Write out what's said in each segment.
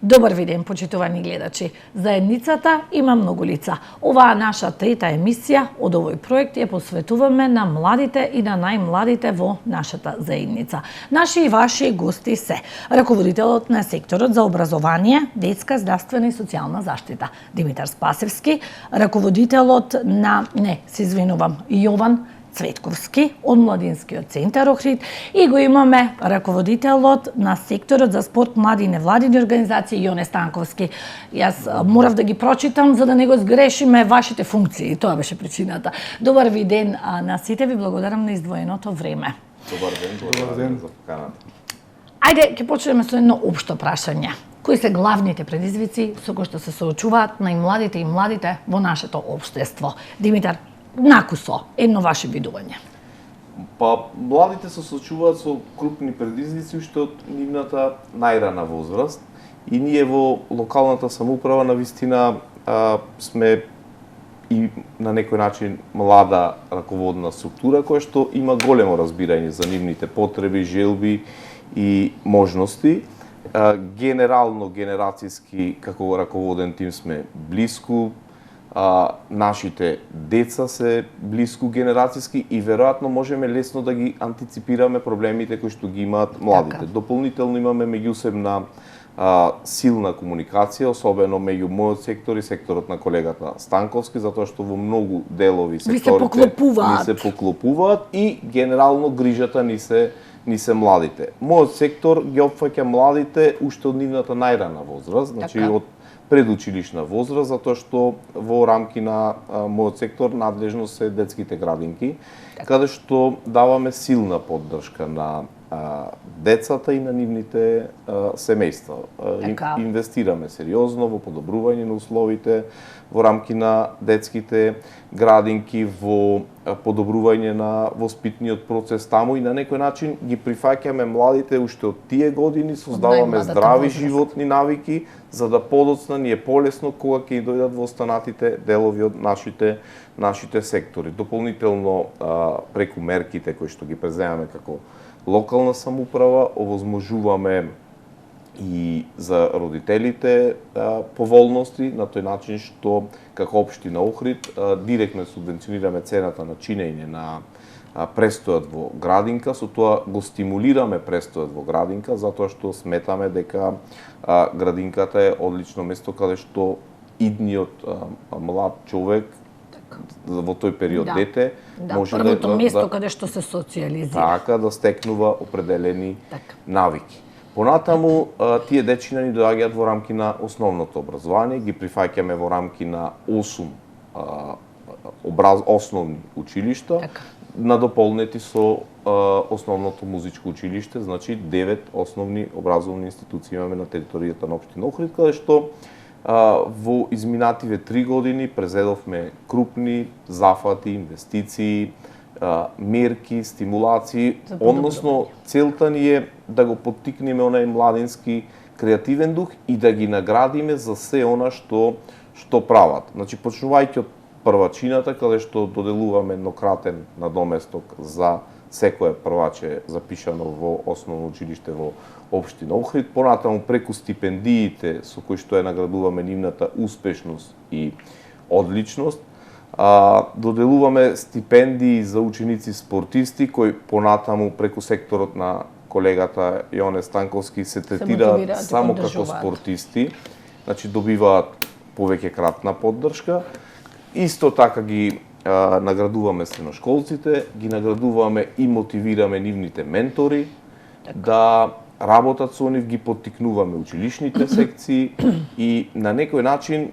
Добар ви ден, почитувани гледачи. Заедницата има многу лица. Оваа наша трета емисија од овој проект ја посветуваме на младите и на најмладите во нашата заедница. Наши и ваши гости се раководителот на секторот за образование, детска, здравствена и социјална заштита Димитар Спасевски, раководителот на, Јован Цветковски од Младинскиот центар Охрид и го имаме раководителот на секторот за спорт, млади и невладини организации Јоне Станковски. Јас морав да ги прочитам за да не го сгрешиме вашите функции, тоа беше причината. Добар ви ден на сите, ви благодарам на издвоеното време. Добар ден за поканата. Ајде, ќе почнеме со едно општо прашање. Кои се главните предизвици со кои што се соочуваат најмладите и младите во нашето општество? Димитар, накусо, едно ваше видување. Младите се соочуваат со крупни предизвици уште од нивната најрана возраст и ние во локалната самоуправа навистина сме и на некој начин млада раководна структура која што има големо разбирање за нивните потреби, желби и можности. Генерално, генерацијски, како раководен тим сме блиску, нашите деца се блиску генерацијски и веројатно можеме лесно да ги антиципираме проблемите кои што ги имаат младите. Дополнително имаме меѓусебна силна комуникација, особено меѓу мојот сектор и секторот на колегата Станковски, затоа што во многу делови секторите ни се поклопуваат и генерално грижата ни се младите. Мојот сектор ги опфаќа младите уште од нивната најрана возраст, значи од предучилишна возраст, затоа што во рамки на мојот сектор надлежност се детските градинки, каде што даваме силна поддршка на децата и на нивните семејства. Инвестираме сериозно во подобрување на условите во рамки на детските градинки, во подобрување на воспитниот процес таму и на некој начин ги прифаќаме младите уште од тие години, создаваме здрави животни навики, за да подоцна ни е полесно кога ќе дојдат во останатите делови од нашите сектори. Дополнително преку мерките кои што ги преземаме како локална самоуправа, овозможуваме и за родителите поволности на тој начин што како општина Охрид директно субвенционираме цената на чинење на престојот во градинка, со тоа го стимулираме престојот во градинка, затоа што сметаме дека градинката е одлично место каде што идниот млад човек во тој период дете може првото место каде што се социализира. Така да стекнува определени навики. Понатаму тие дечиња ни доаѓаат во рамки на основното образование, ги прифаќаме во рамки на 8 основни училишта, надополнети со основното музичко училиште, значи 9 основни образовни институции имаме на територијата на општина Охрид, каде што во изминативе 3 години презедовме крупни зафати, инвестиции, мерки, стимулации, односно целта ни е да го поттикнеме онај младински креативен дух и да ги наградиме за се она што прават. Значи почнувајќи од првачината каде што доделуваме еднократен надоместок за секое прваче запишано во основно училиште во општина Охрид, понатаму преку стипендиите со кои што ја наградуваме нивната успешност и одличност, доделуваме стипендии за ученици спортисти кои понатаму преку секторот на колегата Јоне Станковски се третираат само како спортисти, значи добиваат повеќе кратна поддршка. Исто така ги наградуваме средношколците, ги наградуваме и мотивираме нивните ментори да работат со нив, ги поттикнуваме училишните секции и на некој начин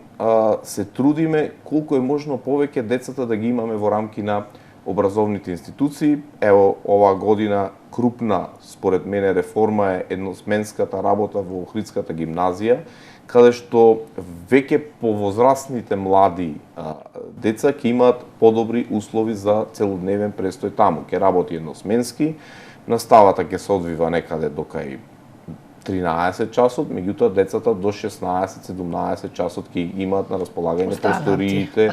се трудиме колку е можно повеќе децата да ги имаме во рамки на образовните институции. Ево, оваа година крупна, според мене, реформа е едносменската работа во Охридската гимназија, каде што веќе повозрастните млади деца ќе имаат подобри услови за целодневен престој таму. Ќе работи едносменски, наставата ќе се одвива некаде до кај 13 часот, меѓутоа децата до 16-17 часот ќе имаат на располагање просториите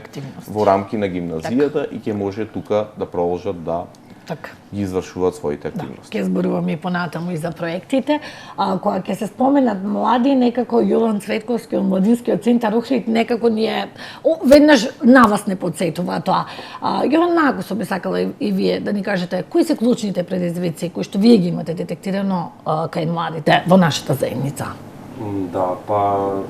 во рамки на гимназијата и ќе може тука да продолжат да Така. ги извршуваат своите активности. Ќе зборуваме и понатаму и за проектите. Кога ќе се споменат млади, некако Јован Цветковски од Младинскиот центар Охрид некако ни е веднаш на вас не потсетува тоа. Јован, најако би сакала и вие да ни кажете кои се клучните предизвици кои што вие ги имате детектирано кај младите во нашата заедница? Да, па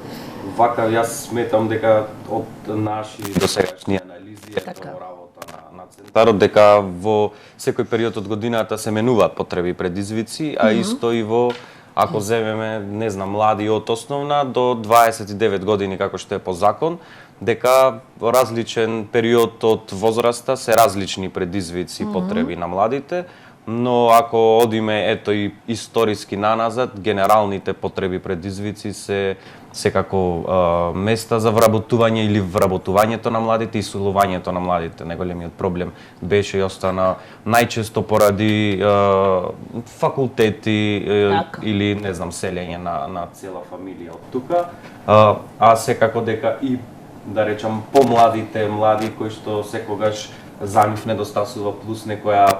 вака јас сметам дека од наши досегашни анализи е работа на центарот дека во секој период од годината се менуваат потреби и предизвици, а исто и во ако земеме, не знам, млади од основна до 29 години како што е по закон, дека во различен период од возраста се различни предизвици и потреби на младите, но ако одиме ето и историски наназад, генералните потреби предизвици се секако места за вработување или вработувањето на младите и силувањето на младите. Најголемиот проблем беше и остана најчесто поради факултети или не знам селење на цела фамилија од тука, а секако дека и да речам помладите млади кои што секогаш за нив недостасува плюс некоја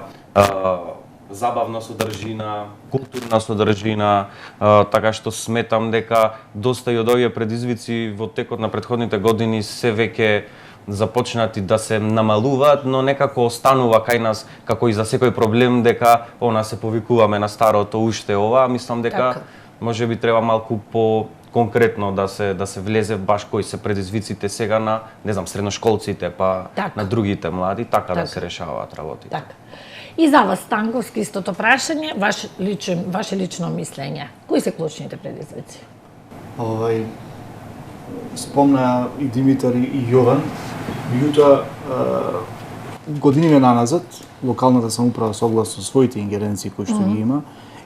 забавна содржина, културна содржина, така што сметам дека доста и од овие предизвици во текот на претходните години се веќе започнати да се намалуваат, но некако останува кај нас како и за секој проблем дека она се повикуваме на старото уште ова, мислам дека можеби треба малку по конкретно да се влезе баш кои се предизвиците сега на, не знам, средношколците, па на другите млади, така да се решаваат работите. И за вас, Станковски, истото прашање, ваше лично мислење. Кои се клучните предизвици? Спомна и Димитар и Јован, меѓутоа години наназад локалната самоуправа согласно своите ингеренции кои што ги има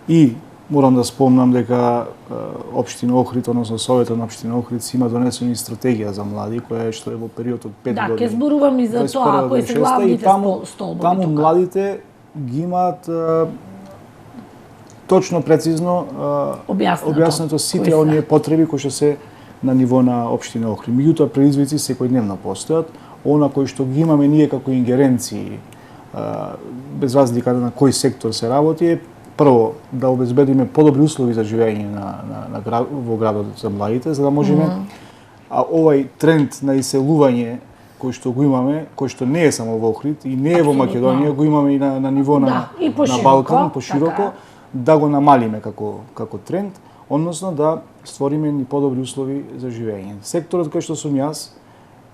и морам да спомнам дека општина Охрид, односно Советот на општина Охрид има донесена стратегија за млади која што е во период од 5 години. Да, ќе зборувам и за тоа, кои се главните столбови. Таму младите ги имаат точно прецизно објаснато сите оние потреби кои што се на ниво на општина Охрид. Меѓутоа предизвици секојдневно постојат, она кои што ги имаме ние како ингеренции без разлика на кој сектор се работи е прво да обезбедиме подобри услови за живење во градот за младите, за да можеме овај тренд на иселување кој што го имаме, кој што не е само во Охрид и не е во Македонија, го имаме и на ниво на Балкан, пошироко, да го намалиме како тренд, односно да створиме ни подобри услови за живење. Секторот кој што сум јас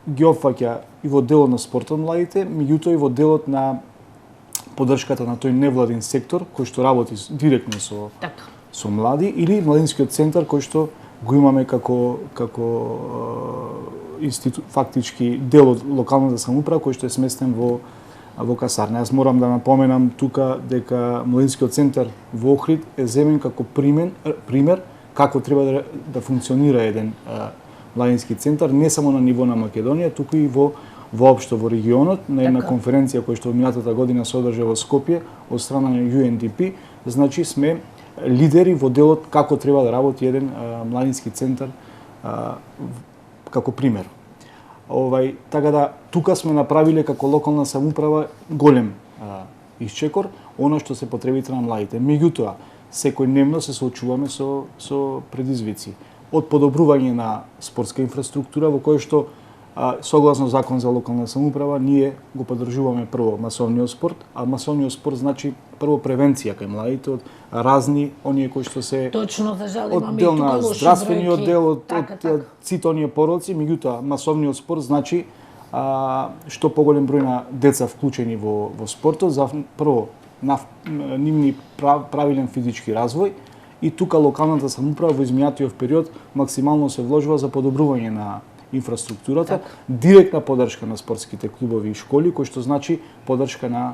ги опфаќа и во делот на спортот младите, меѓутоа и во делот на поддршката на тој невладин сектор кој што работи директно со млади или младинскиот центар кој што го имаме како фактички дел од локалната самоуправа кој што е сместен во касарна. Јас морам да напоменам тука дека младинскиот центар во Охрид е земен како пример како треба да функционира еден младински центар не само на ниво на Македонија, туку и воопшто во регионот, на една конференција која што минатата година се одржа во Скопје од страна на UNDP, значи сме лидери во делот како треба да работи еден младински центар како пример. Така да тука сме направиле како локална самоуправа голем исчекор, она што се потребите на младите. Меѓутоа, секојдневно се соочуваме со предизвици од подобрување на спортска инфраструктура во која што согласно закон за локална самоуправа ние го поддржуваме прво масовниот спорт, а масовниот спорт значи прво превенција кај младите од разни оние кои што се точно за жал имаме и тука лоши здравствениот дел од сите оние пороци, меѓутоа масовниот спорт значи што поголем број на деца вклучени во спортот, за прво на нивни правилен физички развој и тука локалната самоуправа во изминатиот период максимално се вложува за подобрување на инфраструктурата, директна поддршка на спортските клубови и школи, кој што значи поддршка на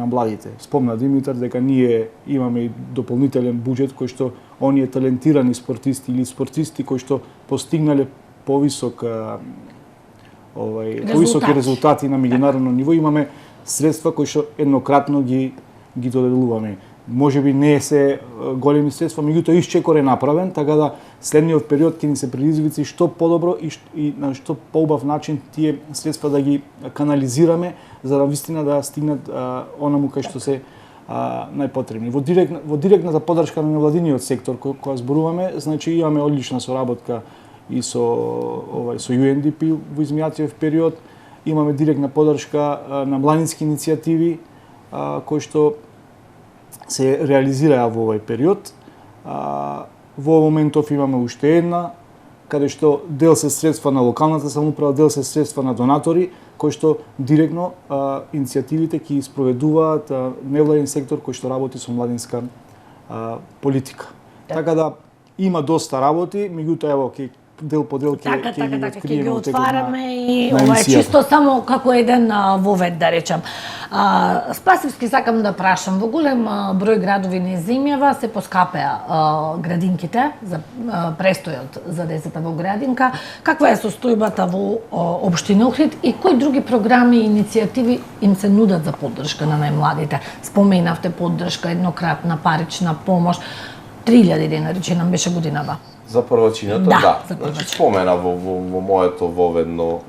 младите. Спомна Димитар дека ние имаме и дополнителен буџет кој што оние талентирани спортисти или спортисти кои што постигнале повисоки резултати на меѓународно ниво, имаме средства кои што еднократно ги доделуваме. можеби не се големи средства, меѓутоа исчекор е направен, така да следниот период ќе ни се предизвици што подобро и на што поубав начин тие средства да ги канализираме за да вистина да стигнат онаму кај што се најпотребни. Во директната поддршка на невладиниот сектор која зборуваме, значи имаме одлична соработка и со UNDP во изминатиот период, имаме директна поддршка на младински иницијативи кои што се реализираа во овој период. Во моментов имаме уште една, каде што дел се средства на локалната самоуправа, дел се средства на донатори, кои што директно иницијативите ќе спроведуваат невладин сектор кој што работи со младинска политика. Така да има доста работи, меѓутоа ево ќе дел по дел ќе ги отвараме и ова е чисто само како еден вовед да речам. Спасивски сакам да прашам, во голем број градови низ земјава се поскапеа градинките за престојот за децата во градинка. Каква е состојбата во општина Охрид и кои други програми и иницијативи им се нудат за поддршка на најмладите? Споменавте поддршка, еднократна парична помош, 3000 денари, реченам беше годинава. За првачината, да. Значи, спомена во моето воведно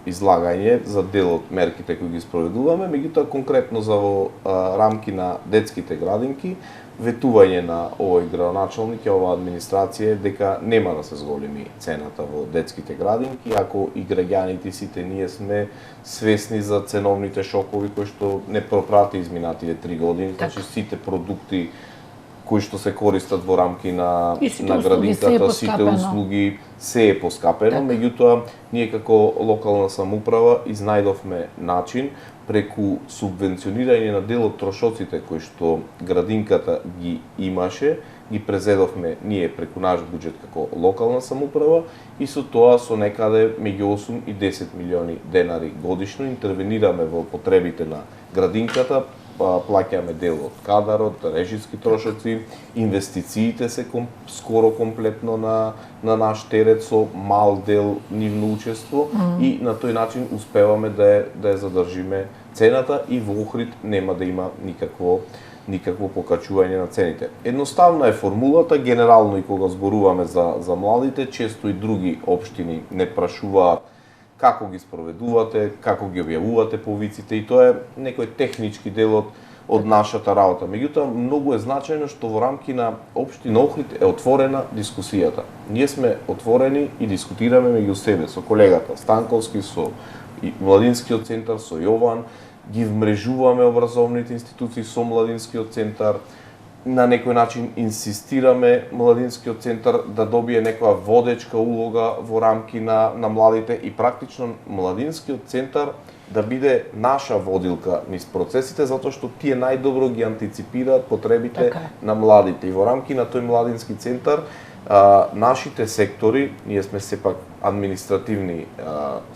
излагање за дел од мерките кои ги спроведуваме, меѓутоа конкретно за во рамки на детските градинки, ветување на овој градоначалник и оваа администрација дека нема да се зголеми цената во детските градинки, ако и граѓаните сите ние сме свесни за ценовните шокови кои што не пропрати изминативе 3 години, значи сите продукти кои што се користат во рамки на градинката, сите услуги се е поскапено, меѓутоа ние како локална самоуправа изнајдовме начин преку субвенционирање на дел од трошоците кои што градинката ги имаше, ги презедовме ние преку наш буџет како локална самоуправа и со тоа со некаде меѓу 8 и 10 милиони денари годишно интервенираме во потребите на градинката, плаќаме дел од кадарот, режиски трошоци, инвестициите се скоро комплетно на наш терет со мал дел нивно учество и на тој начин успеваме да ја задржиме цената и во Охрид нема да има никакво покачување на цените. Едноставна е формулата, генерално и кога зборуваме за младите, често и други општини не прашуваат како ги спроведувате, како ги објавувате по виците и тоа е некој технички дел од нашата работа. Меѓутоа, многу е значајно што во рамки на општина Охрид е отворена дискусијата. Ние сме отворени и дискутираме меѓу себе со колегата Станковски, со Младинскиот центар, со Јован, ги вмрежуваме образовните институции со Младинскиот центар, на некој начин инсистираме Младинскиот центар да добие некоја водечка улога во рамки на младите и практично Младинскиот центар да биде наша водилка низ процесите, затоа што тие најдобро ги антиципираат потребите на младите. И во рамки на тој Младински центар нашите сектори, ние сме сепак административни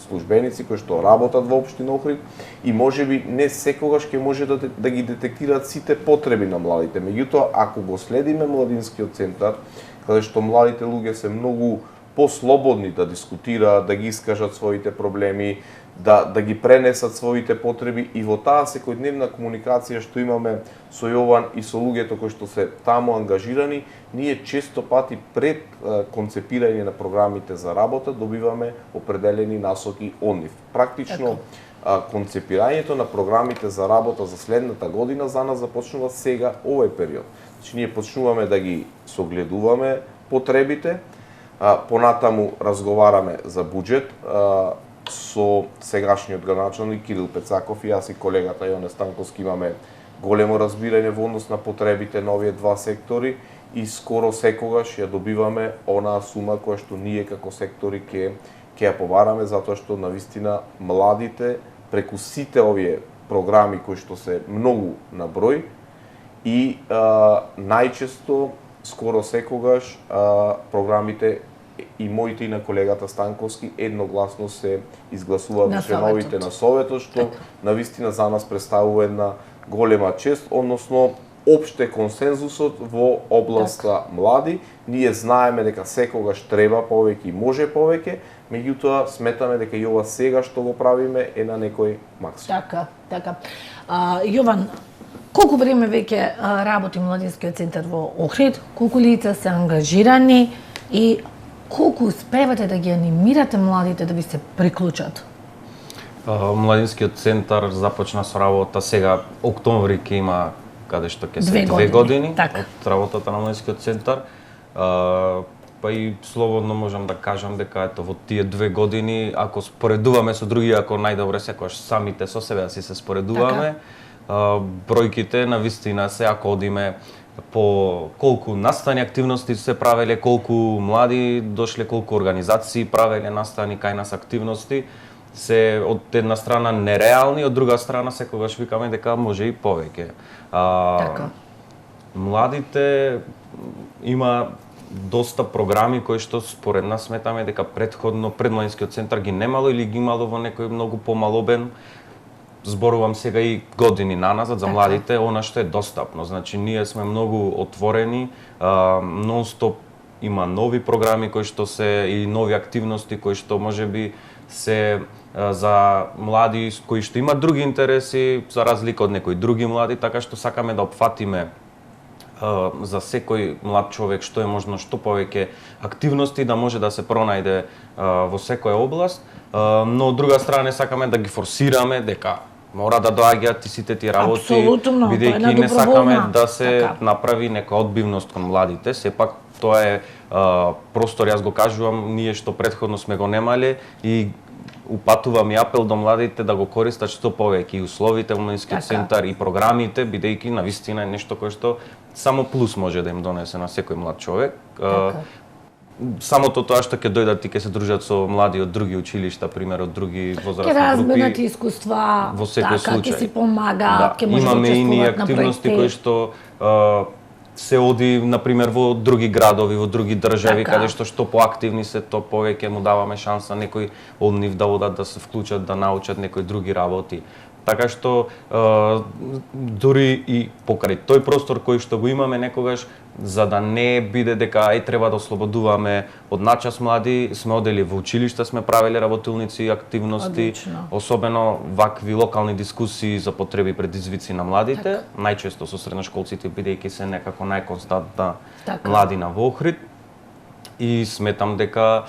службеници кои што работат во општина Охрид и можеби не секогаш ќе може да ги детектираат сите потреби на младите. Меѓутоа, ако го следиме Младинскиот центар, каде што младите луѓе се многу послободни да дискутираат, да ги искажат своите проблеми, да ги пренесат своите потреби и во таа секојдневна комуникација што имаме со Јован и со луѓето кои што се таму ангажирани, ние често пати пред концепирање на програмите за работа добиваме определени насоки од нив. Практично концепирањето на програмите за работа за следната година за нас започнува сега овој период. Значи ние почнуваме да ги согледуваме потребите, понатаму разговараме за буџет со сегашниот градоначалник Кирил Пецаков и јас и колегата Јоне Станковски имаме големо разбирање во однос на потребите на овие два сектори и скоро секогаш ја добиваме онаа сума која што ние како сектори ќе ја побараме, затоа што навистина младите преку сите овие програми кои што се многу на број и најчесто скоро секогаш програмите и моите и на колегата Станковски едногласно се изгласуваат во членовите на Советот, што навистина за нас представува една голема чест, односно опште консензусот во областа млади. Ние знаеме дека секогаш треба повеќе и може повеќе, меѓутоа сметаме дека и ова сега што го правиме е на некој максимум. Така. Јован, Колку време веќе работи Младинскиот центар во Охрид? Колку лица се ангажирани и колку успевате да ги анимирате младите да ви се приклучат? Младинскиот центар започна со работа сега октомври ќе има каде што ќе се 2 години од работата на Младинскиот центар. Па и слободно можам да кажам дека ето во тие 2 години, ако споредуваме со други, ако најдобре секогаш самите со себе да си се споредуваме, бројките на вистина се, ако одиме по колку настани активности се правеле, колку млади дошле, колку организации правеле настани кај нас активности, се од една страна нереални, од друга страна секогаш викаме дека може и повеќе. Младите има доста програми кои што според нас сметаме дека претходно пред Младинскиот центар ги немало или ги имало во некој многу помалобен. Зборувам сега и години наназад за младите, она што е достапно. Значи ние сме многу отворени, нон-стоп има нови програми кои што се и нови активности кои што можеби се за млади кои што имаат други интереси за разлика од некои други млади, така што сакаме да опфатиме за секој млад човек што е можно што повеќе активности да може да се пронајде во секоја област, но од друга страна сакаме да ги форсираме дека мора да доаѓаат и сите тие работи, бидејќи не сакаме да се направи нека одбивност кон младите, сепак тоа е простор, јас го кажувам, ние што претходно сме го немале и упатувам и апел до младите да го користат што повеќе и условите во Младинскиот центар и програмите, бидејќи навистина е нешто кое што само плюс може да им донесе на секој млад човек. Самото тоа што ќе дојдат и ќе се дружат со млади од други училишта, пример од други возрастни групи. Ќе разменат искуства, во секој случај. Ќе си помагаат, ќе може да учествуваат на проекти. Имаме и активности кои што се оди, например, во други градови, во други држави, каде што поактивни се, то повеќе му даваме шанса некои од нив да одат да се вклучат, да научат некои други работи. Така што дури и покрај тој простор кој што го имаме некогаш, за да не биде дека треба да ослободуваме од начас млади, сме одели во училишта, сме правеле работилници и активности, особено вакви локални дискусии за потреби и предизвици на младите, најчесто со средношколците бидејќи се некако најконстантна младина во Охрид. И сметам дека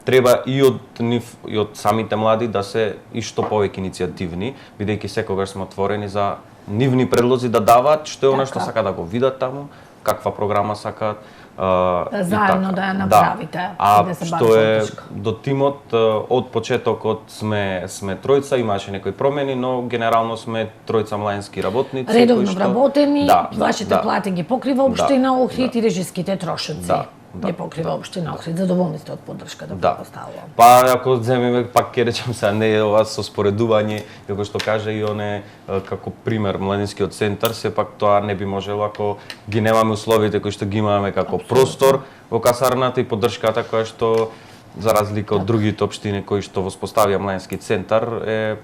треба и од нив и од самите млади да се и што повеќе иницијативни, бидејќи секогаш сме отворени за нивни предлози да даваат што е она што сака да го видат таму, каква програма сакаат. Заедно да ја направите. А што е до тимот, од почетокот сме тројца, имаше некои промени, но генерално сме тројца младински работници. Редовно вработени, вашите плати ги покрива општина Охрид и режиските трошоци. Не покрива општина Охрид, задоволни сте од поддршката претпоставувам. Па ако земеме пак ќе речем се не е ова со споредување, како што каже и оне како пример Младинскиот центар, сепак тоа не би можело ако ги немаме условите кои што ги имаме како простор во касарната и поддршката која што за разлика од другите општини кои што воспоставија Младински центар е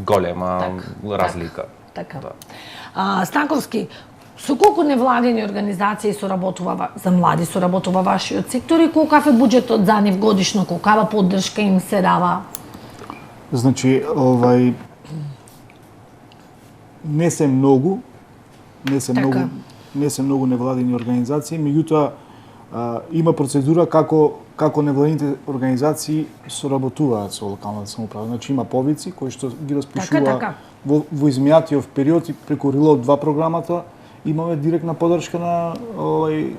голема разлика. Така. Станковски, со колку невладени организации соработува за млади соработува вашиот сектор и колкав е буџетот за нив годишно, колкава поддршка им се дава? Значи, не се многу невладени организации, меѓутоа има процедура како невладените организации соработуваат со локалната самоуправа. Значи има повици кои што ги распишува во изминатиот период и преку Рилот 2 програмата. Имаме директна поддршка на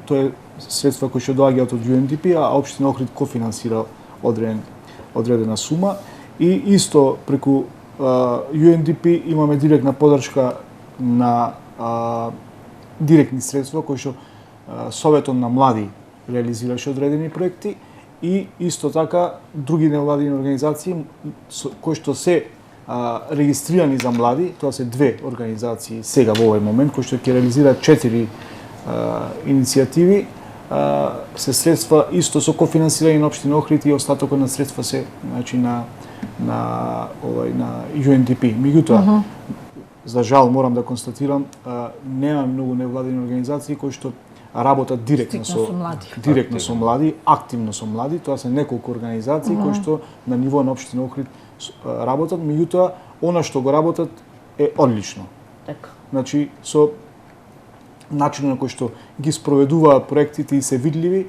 тоа е средства кои што доаѓаат од UNDP, а општина Охрид кофинансира одредена сума и исто преку UNDP имаме директна поддршка на директни средства кои што Советот на млади реализираше одредени проекти и исто така други невладини организации кои што се регистрирани за млади, тоа се 2 организации сега во овој момент кои што ќе реализираат 4 иницијативи, се средства исто со кофинансирање на општина Охрид и остатокот на средства се значи на UNDP. Меѓутоа, за жал морам да констатирам, нема многу невладини организации кои што работат директно со млади, активно со млади, тоа се неколку организации кои што на ниво на општина Охрид работат, меѓутоа она што го работат е одлично. Така. Значи, со начинот на кој што ги спроведуваат проектите и се видливи,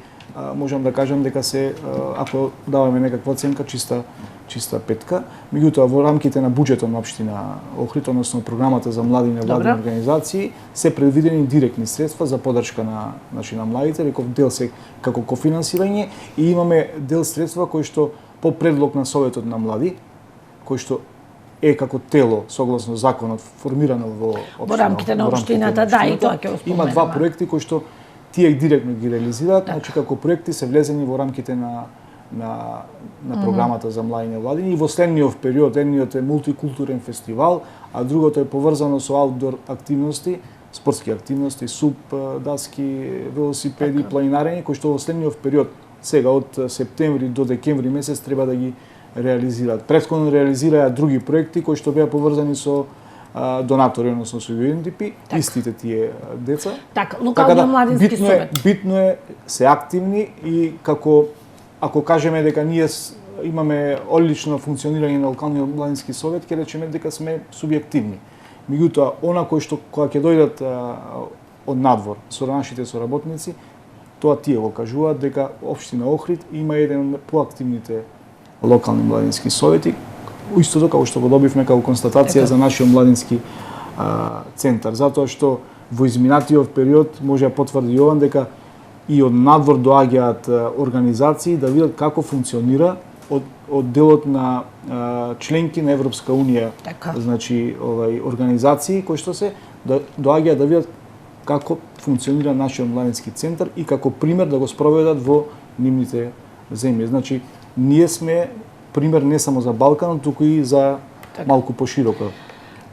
можам да кажам дека се, ако даваме некаква оценка, чиста петка. Меѓутоа, во рамките на буџетот на општина Охрид, односно програмата за млади и невладини организации, се предвидени директни средства за поддршка на младите, реков дел се како кофинансирање и имаме дел средства кои што по предлог на Советот на млади, кој што е како тело согласно законот формирано во рамките на општината, да, и тоа ќе го споменеме. Има два проекти кои што тие директно ги реализираат, значи како проекти се влезени во рамките на програмата за млади и невладини и во следниот период, едниот е мултикултурен фестивал, а другото е поврзано со аутдор активности, спортски активности, суп, даски, велосипеди, планинарење, кои што во следниот период, сега од септември до декември месец треба да ги реализираат. Претходно реализираа други проекти кои што беа поврзани со донатори, односно со UNDP, истите тие деца. Така, локалниот младински совет. Битно е се активни и како ако кажеме дека ние имаме одлично функционирање на локалниот младински совет, ќе речеме дека сме субјективни. Меѓутоа, она кој што кога ќе дојдат од надвор со нашите соработници, тоа тие го кажуваат дека општина Охрид има еден од поактивните локални младински совети, истото како што го добивме како констатација за нашиот младински центар, затоа што во изминатиот период може да потврди Јован дека и од надвор доаѓаат организации да видат како функционира од делот на членки на Европска унија, значи организации кои што се доаѓаат да видат како функционира нашиот младински центар и како пример да го спроведат во нивните земји. Значи, ние сме пример не само за Балканот, туку и за малку пошироко.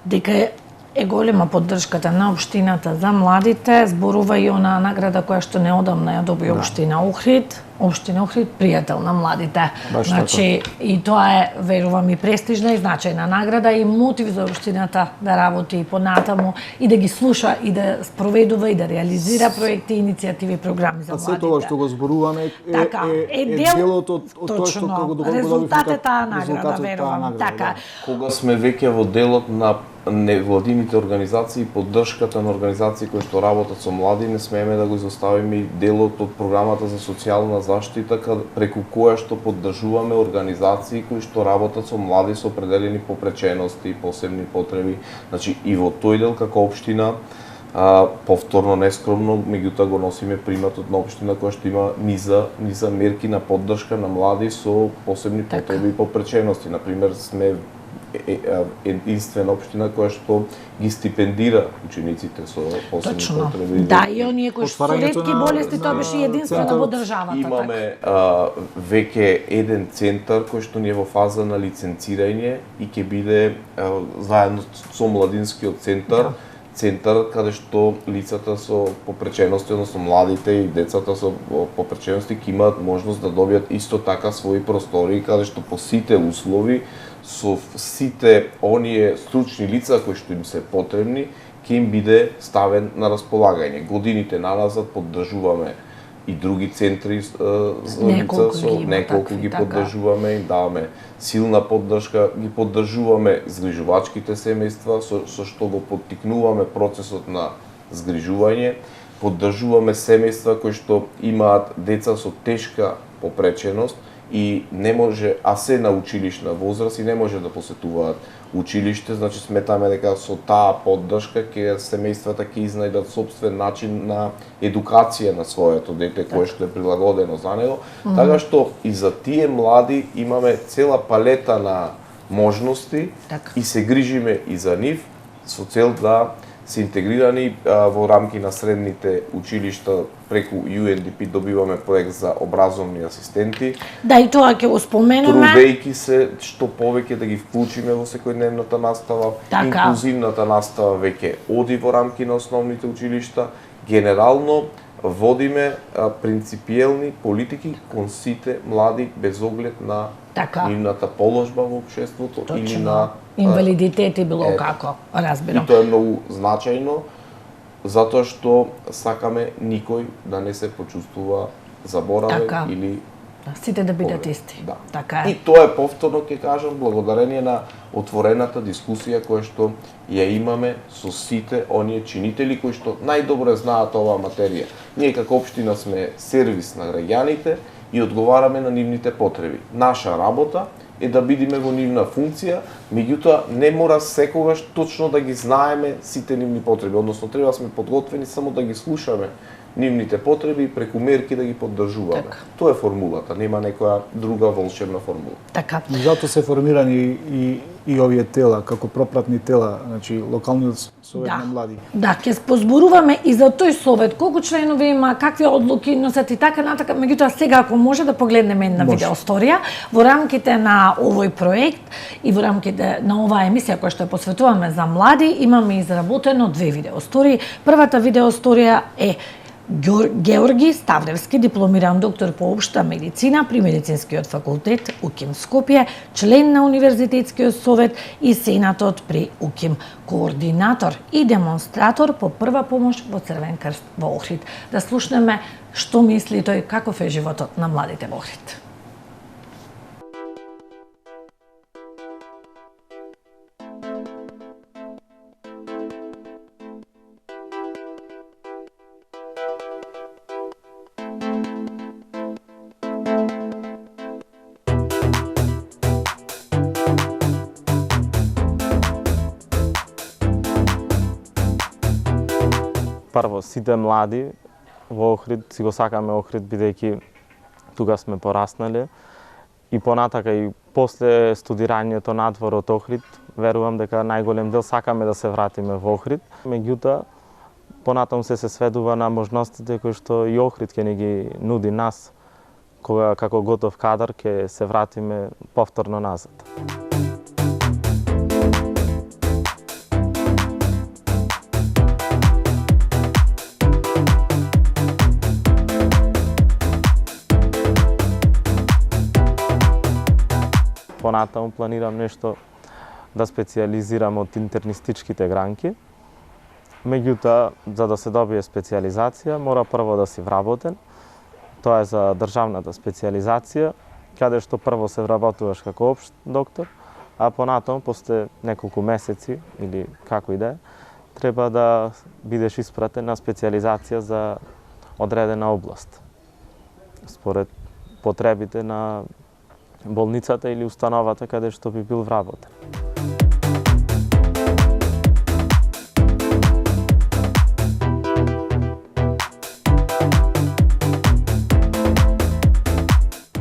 Дека е голема поддршката на општината за младите, зборува и онаа награда која што неодамна ја доби општина Охрид. Општина Охрид пријател на младите. Значи, и тоа е, верувам, и престижна и значајна награда и мотив за општината да работи и понатаму и да ги слуша и да спроведува и да реализира проекти, иницијативи, програми за младите. Се тоа што го зборуваме е делот од тоа што како резултатот е таа награда, верувам. Така. Кога сме веќе во делот на невладините организации, поддршката на организации кои што работат со млади, не смееме да го изоставиме и делот од програмата за социјална заштита, преку која што поддржуваме организации кои што работат со млади со определени попречености, посебни потреби. Значи и во тој дел како општина, повторно нескромно, меѓутоа го носиме приматот на општина која што има низа мерки на поддршка на млади со посебни потреби и попречености. Например, сме единствена општина која што ги стипендира учениците со посебни потреби. Да, и оние кои што со ретки болести, тоа беше единствено во државата. Имаме веќе еден центар кој што ни е во фаза на лиценцирање и ќе биде заедно со младинскиот центар, центар каде што лицата со попречености, односно младите и децата со попречености ќе имаат можност да добијат исто така свои простори каде што по сите услови со сите оние стручни лица кои што им се потребни ќе им биде ставен на располагање. Годините наназад поддржуваме и други центри за лица, со неколку ги поддржуваме, им даваме силна поддршка, ги поддржуваме згрижувачките семејства, со што го поттикнуваме процесот на згрижување, поддржуваме семејства кои што имаат деца со тешка попреченост и не може, а се на училишна возраст и не може да посетуваат училиште, значи сметаме дека со таа поддршка ќе семејствата ќе изнајдат сопствен начин на едукација на своето дете кое што е прилагодено за него, така што и за тие млади имаме цела палета на можности и се грижиме и за нив со цел да се интегрирани во рамки на средните училишта преку UNDP добиваме проект за образовни асистенти. Да, и тоа ќе го споменеме. Трудејќи се што повеќе да ги вклучиме во секојдневната настава, инклузивната настава веќе оди во рамки на основните училишта. Генерално водиме принципиелни политики кон сите млади без оглед на нивната положба во општеството или на инвалидитет и било како, разбирам. И тоа е многу значајно, затоа што сакаме никој да не се почувствува заборавен или Сите да бидат исти. Да. Така И е. тоа е повторно ќе кажам благодарение на отворената дискусија која што ја имаме со сите оние чинители кои што најдобро знаат оваа материја. Ние како општина сме сервис на граѓаните и одговараме на нивните потреби. Наша работа е да бидеме во нивна функција, меѓутоа не мора секогаш точно да ги знаеме сите нивни потреби, односно треба да сме подготвени само да ги слушаме нивните потреби и преку мерки да ги поддржуваме. Така. Тоа е формулата, нема некоја друга волшебна формула. Така. И затоа се формирани и овие тела, како пропратни тела, значи локалниот совет на млади. Да, ќе позборуваме и за тој совет, колку членови има, какви одлуки носат и така натака, меѓутоа сега ако може да погледнеме една Може. видеосторија во рамките на овој проект и во рамките на оваа емисија која што ја посветуваме за млади, имаме изработено 2 видеостории. Првата видеосторија е Георги Ставревски, дипломиран доктор по општа медицина при Медицинскиот факултет УКИМ Скопје, член на Универзитетскиот совет и сенатот при УКИМ, координатор и демонстратор по прва помош во Црвен крст во Охрид. Да слушнеме што мисли тој, каков е животот на младите во Охрид. Прво, сите млади во Охрид, си го сакаме Охрид, бидејќи тука сме пораснали. И понатака и после студирањето надвор од Охрид, верувам дека најголем дел сакаме да се вратиме во Охрид. Меѓутоа, понатаму се сведува на можностите кои што и Охрид ќе ни ги нуди нас, кога како готов кадар ќе се вратиме повторно назад. Понатаму планирам нешто да специјализирам од интернистичките гранки. Меѓутоа, за да се добие специјализација, мора прво да си вработен. Тоа е за државната специјализација, каде што прво се вработуваш како општ доктор, а понатаму, после неколку месеци, или како и да е, треба да бидеш испратен на специјализација за одредена област, според потребите на болницата или установата каде што би бил вработен.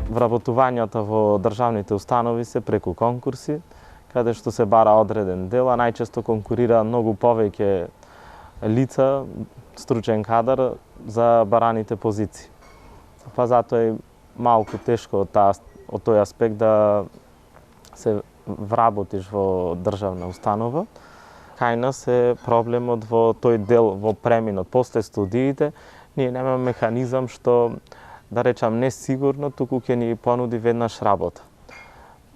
Вработувањата во државните установи се преку конкурси, каде што се бара одреден дел, а најчесто конкурира многу повеќе лица, стручен кадар за бараните позиции. Па затоа е малку тешко од тој аспект да се вработиш во државна установа. Кај нас е проблемот во тој дел, во преминот. После студиите, ние немаме механизам што, да речам, не сигурно, туку ќе ни понуди веднаш работа.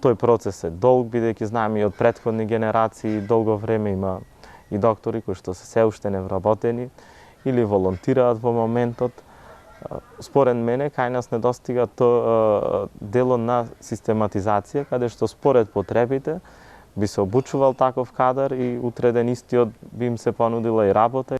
Тој процес е долг, бидејќи знаеме и од претходни генерации, долго време има и доктори кои што се уште невработени или волонтираат во моментот. Според мене, кај нас недостига дело на систематизација, каде што според потребите би се обучувал таков кадар и утре ден истиот би им се понудила и работа.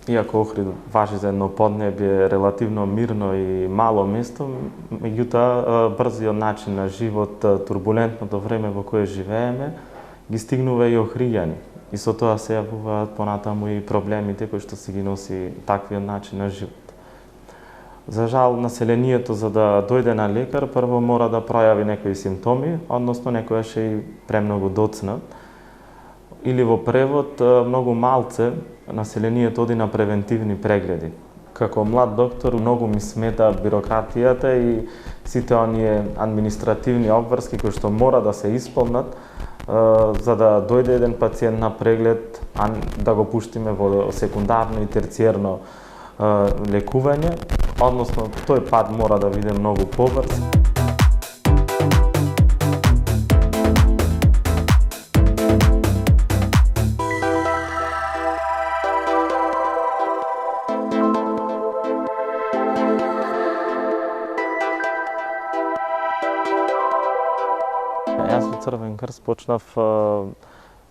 Иако Охрид важи за едно поднебје релативно мирно и мало место, меѓутоа брзиот начин на живот, турбулентното време во кое живееме, ги стигнува и охриѓани. И со тоа се јавуваат понатаму и проблемите кои што се ги носи таквиот начин на живот. За жал, населението за да дојде на лекар, прво мора да пројави некои симптоми, односно некојаш е и премногу доцнат. Или во превод, многу малце населението оди на превентивни прегледи. Како млад доктор, многу ми смета бирократијата и сите оние административни обврски кои што мора да се исполнат за да дојде еден пациент на преглед, а да го пуштиме во секундарно и терциерно лекување, односно тој пат мора да биде многу побрз. Крст почнав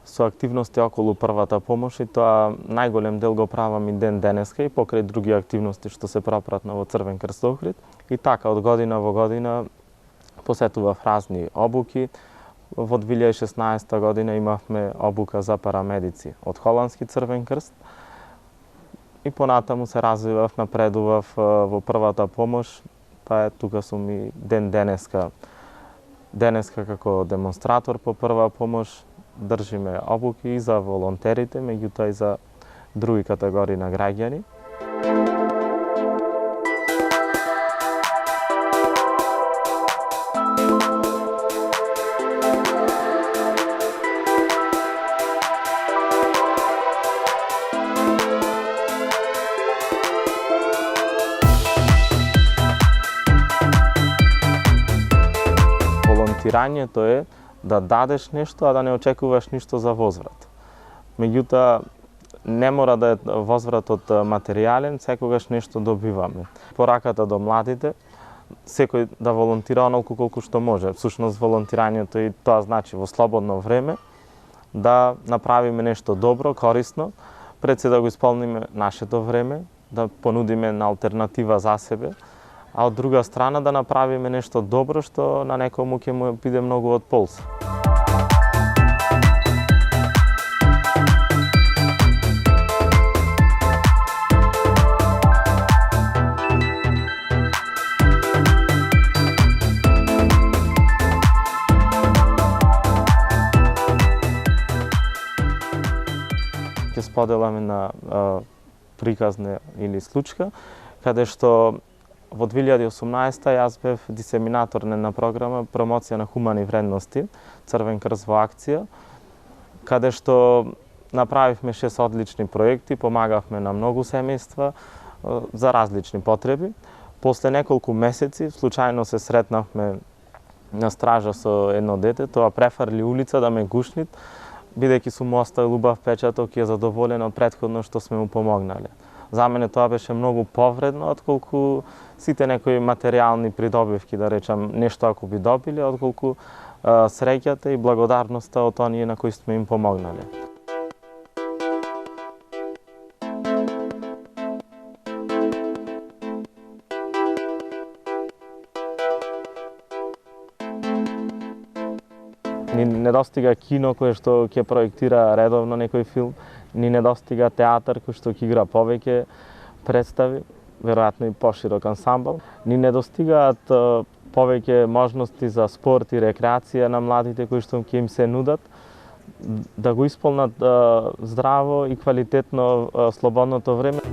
со активности околу првата помош и тоа најголем дел го правам и ден денеска и покрај други активности што се пропратна во Црвен Крст Охрид. И така од година во година посетував разни обуки. Во 2016 година имавме обука за парамедици од Холандски Црвен Крст. И понатаму се развивав, напредував во првата помош. Па тука сум и ден денеска. Денеска како демонстратор по прва помош. Држиме обуки и за волонтерите, меѓутоа и за други категории на граѓани. Волонтирањето е да дадеш нешто, а да не очекуваш ништо за возврат. Меѓутоа, не мора да е возвратот материјален, секогаш нешто добиваме. Пораката до младите, секој да волонтира онолку колку што може. Всушност, волонтирањето и тоа значи во слободно време да направиме нешто добро, корисно, пред се да го исполниме нашето време, да понудиме на алтернатива за себе, а од друга страна да направиме нешто добро што на некому ќе му биде многу од полза. Ќе споделаме на приказна или случка, каде што во 2018 јас бев дисеминатор на една програма промоција на хумани вредности, Црвен Крст во акција, каде што направивме 6 одлични проекти, помагавме на многу семејства за различни потреби. После неколку месеци случајно се сретнавме на стража со едно дете, тоа префарли улица да ме гушнит, бидејќи сум му оставил убав печаток и е задоволен од претходно што сме му помогнале. За мене тоа беше многу повредно, отколку сите некои материјални придобивки, да речам, нешто ако би добиле, отколку среќата и благодарноста од оние на кои сме им помогнале. Ни недостига кино кое што ќе проектира редовно некој филм, ни недостига театар кој што ќе игра повеќе представи, веројатно и поширок ансамбл. Ни недостигаат повеќе можности за спорт и рекреација на младите кои што ќе им се нудат, да го исполнат здраво и квалитетно слободното време.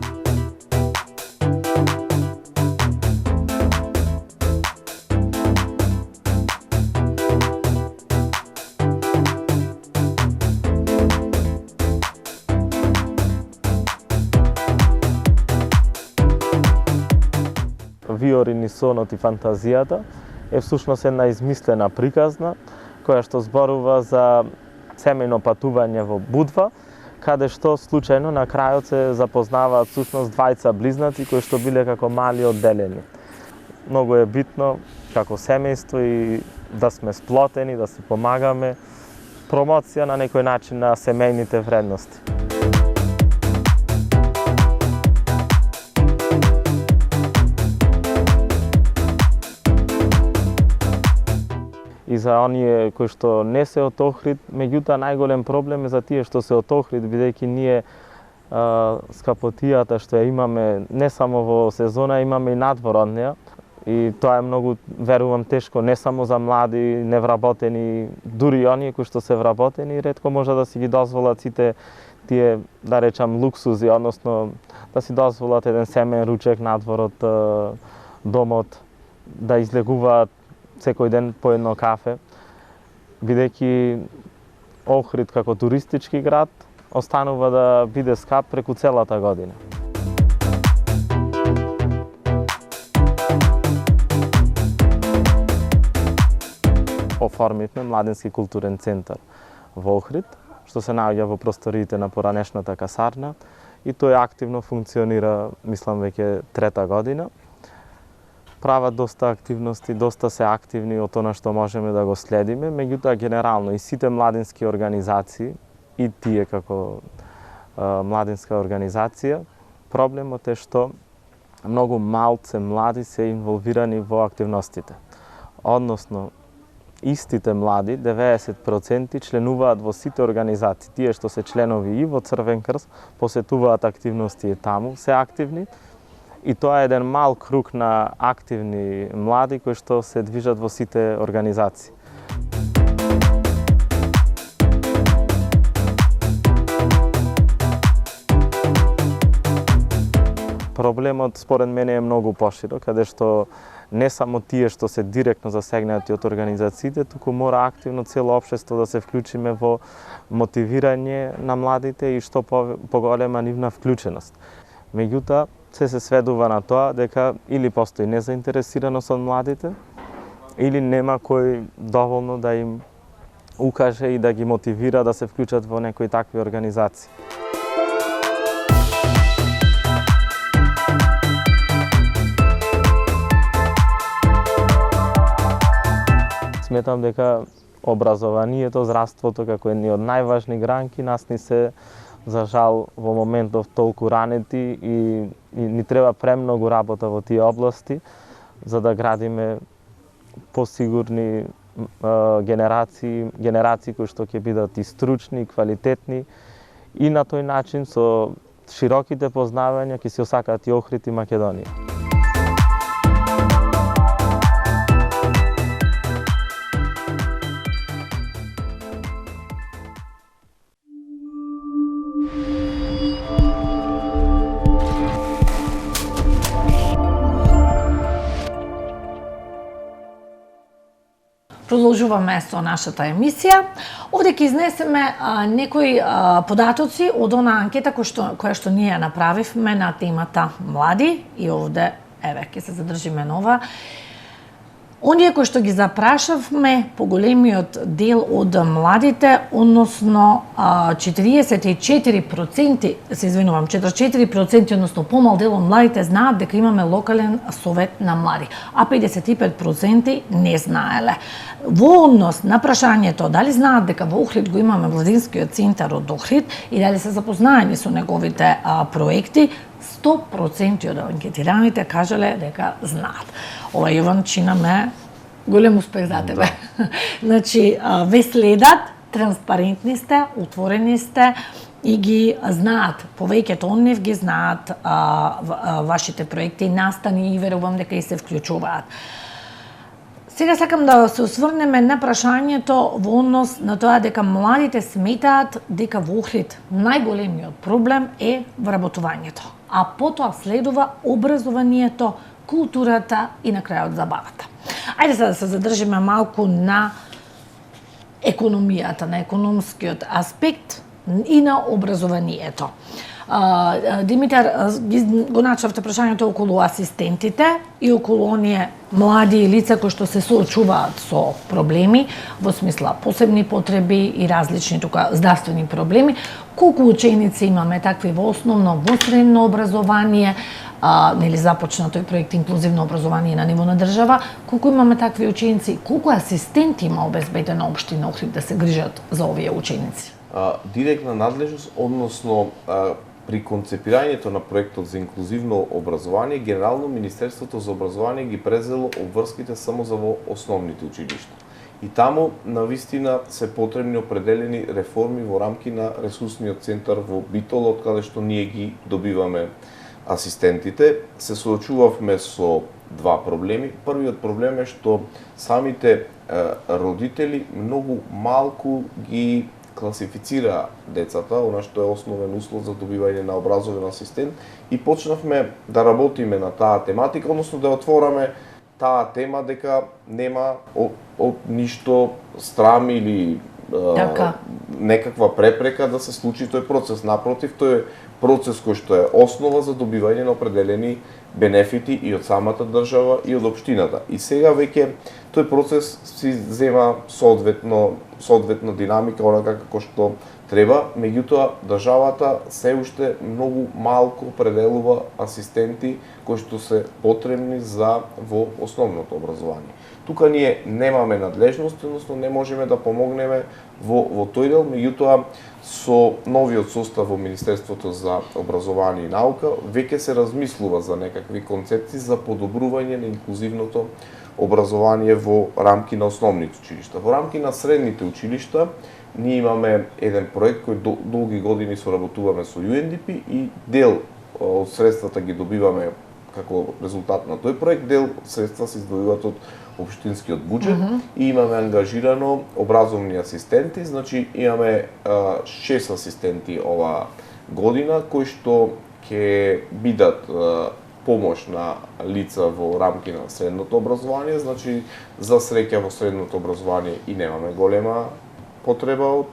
Виори ни сонот и фантазијата е всушност една измислена приказна која што зборува за семејно патување во Будва, каде што случајно на крајот се запознаваат всушност двајца близнаци кои што биле како мали одделени. Многу е битно како семејство и да сме сплотени, да се помагаме, промоција на некој начин на семејните вредности. И за оние кои што не се од Охрид, меѓутоа најголем проблем е за тие што се од Охрид, бидејќи ние скапотијата што ја имаме не само во сезона, имаме и надвор од неа. И тоа е многу, верувам, тешко не само за млади, невработени, дури и оние кои што се вработени, ретко може да си ги дозволат сите тие, да речам, луксузи, односно да си дозволат еден семен ручек надвор од домот, да излегуваат секој ден по едно кафе, бидејќи Охрид како туристички град останува да биде скап преку целата година. Оформивме Младински културен центар во Охрид, што се наоѓа во просториите на поранешната касарна и тој активно функционира, мислам, веќе трета година. прават доста активности, доста се активни од она што можеме да го следиме, меѓутоа генерално и сите младински организации и тие како младинска организација, проблемот е што многу малце млади се инволвирани во активностите. Односно, истите млади, 90% членуваат во сите организации. Тие што се членови и во Црвен крст, посетуваат активности и таму, се активни. И тоа е еден мал круг на активни млади кои што се движат во сите организации. Проблемот според мене е многу поширок, каде што не само тие што се директно засегнати од организациите, туку мора активно цело општество да се вклучиме во мотивирање на младите и што поголема нивна вклученост. Меѓутоа, се сведува на тоа дека или постои незаинтересираност од младите, или нема кој доволно да им укаже и да ги мотивира да се вклучат во некои такви организации. Сметам дека образованието, здравството како едни од најважни гранки нас ни се за жал во моментов толку ранети и ни треба премногу работа во тие области за да градиме посигурни генерации кои што ќе бидат и стручни, и квалитетни и на тој начин со широките познавања ќе се осакаат и Охрид и Македонија. Продолжуваме со нашата емисија. Овде ќе изнесеме некои податоци од она анкета која што ние направивме на темата млади и овде еве ќе се задржиме на ова. Оние кои што ги запрашавме, поголемиот дел од младите, односно 44%, се извинувам, 44%, односно помал дел од младите знаат дека имаме локален совет на млади, а 55% не знаеле. Во однос на прашањето дали знаат дека во Охрид го имаме младинскиот центар од Охрид и дали се запознаени со неговите проекти, 100% од анкетираните кажале дека знаат. Ова, Јован, чинаме голем успех за тебе. Значи, ве следат, транспарентни сте, отворени сте и ги знаат, повеќето од нив ги знаат вашите проекти, настани и верувам дека и се вклучуваат. Сега сакам да се осврнеме на прашањето во однос на тоа дека младите сметаат дека во Охрид најголемиот проблем е вработувањето, а потоа следува образованието, културата и на крајот забавата. Ајде сега да се задржиме малку на економијата, на економскиот аспект и на образованието. Димитар, го начавте прашањето околу асистентите и околу оние млади лица кои што се соочуваат со проблеми, во смисла посебни потреби и различни тука здравствени проблеми. Колку ученици имаме такви во основно, во средно образование, нели започна тој проект инклузивно образование на ниво на држава, колку имаме такви ученици, колку асистенти има обезбедена општина Охрид да се грижат за овие ученици? Директна надлежност, односно при концепирањето на проектот за инклузивно образование, генерално Министерството за образование ги презело обврските само за во основните училишта. И таму навистина се потребни определени реформи во рамки на ресурсниот центар во Битола, од каде што ние ги добиваме асистентите. Се соочувавме со два проблеми. Првиот проблем е што самите родители многу малку ги класифицира децата, она што е основен услов за добивање на образовен асистент, и почнавме да работиме на таа тематика, односно да отвораме таа тема дека нема од ништо страм или Така. некаква препрека да се случи тој процес. Напротив, тој е процес кој што е основа за добивање на определени бенефити и од самата држава и од општината. И сега веќе тој процес си зема соодветна динамика, онака како што треба, меѓутоа државата се уште многу малку определува асистенти кои што се потребни за во основното образование. Тука ние немаме надлежност, односно не можеме да помогнеме во тој дел, меѓутоа со новиот состав во Министерството за образование и наука веќе се размислува за некакви концепции за подобрување на инклузивното образование во рамки на основните училишта. Во рамки на средните училишта ние имаме еден проект кој долги години соработуваме со UNDP и дел од средствата ги добиваме како резултат на тој проект, дел средства се издвојуваат од општинскиот буџет и имаме ангажирано образовни асистенти, значи имаме 6 асистенти ова година кои што ќе бидат помош на лица во рамки на средното образование, значи за среќа во средното образование и немаме голема потреба од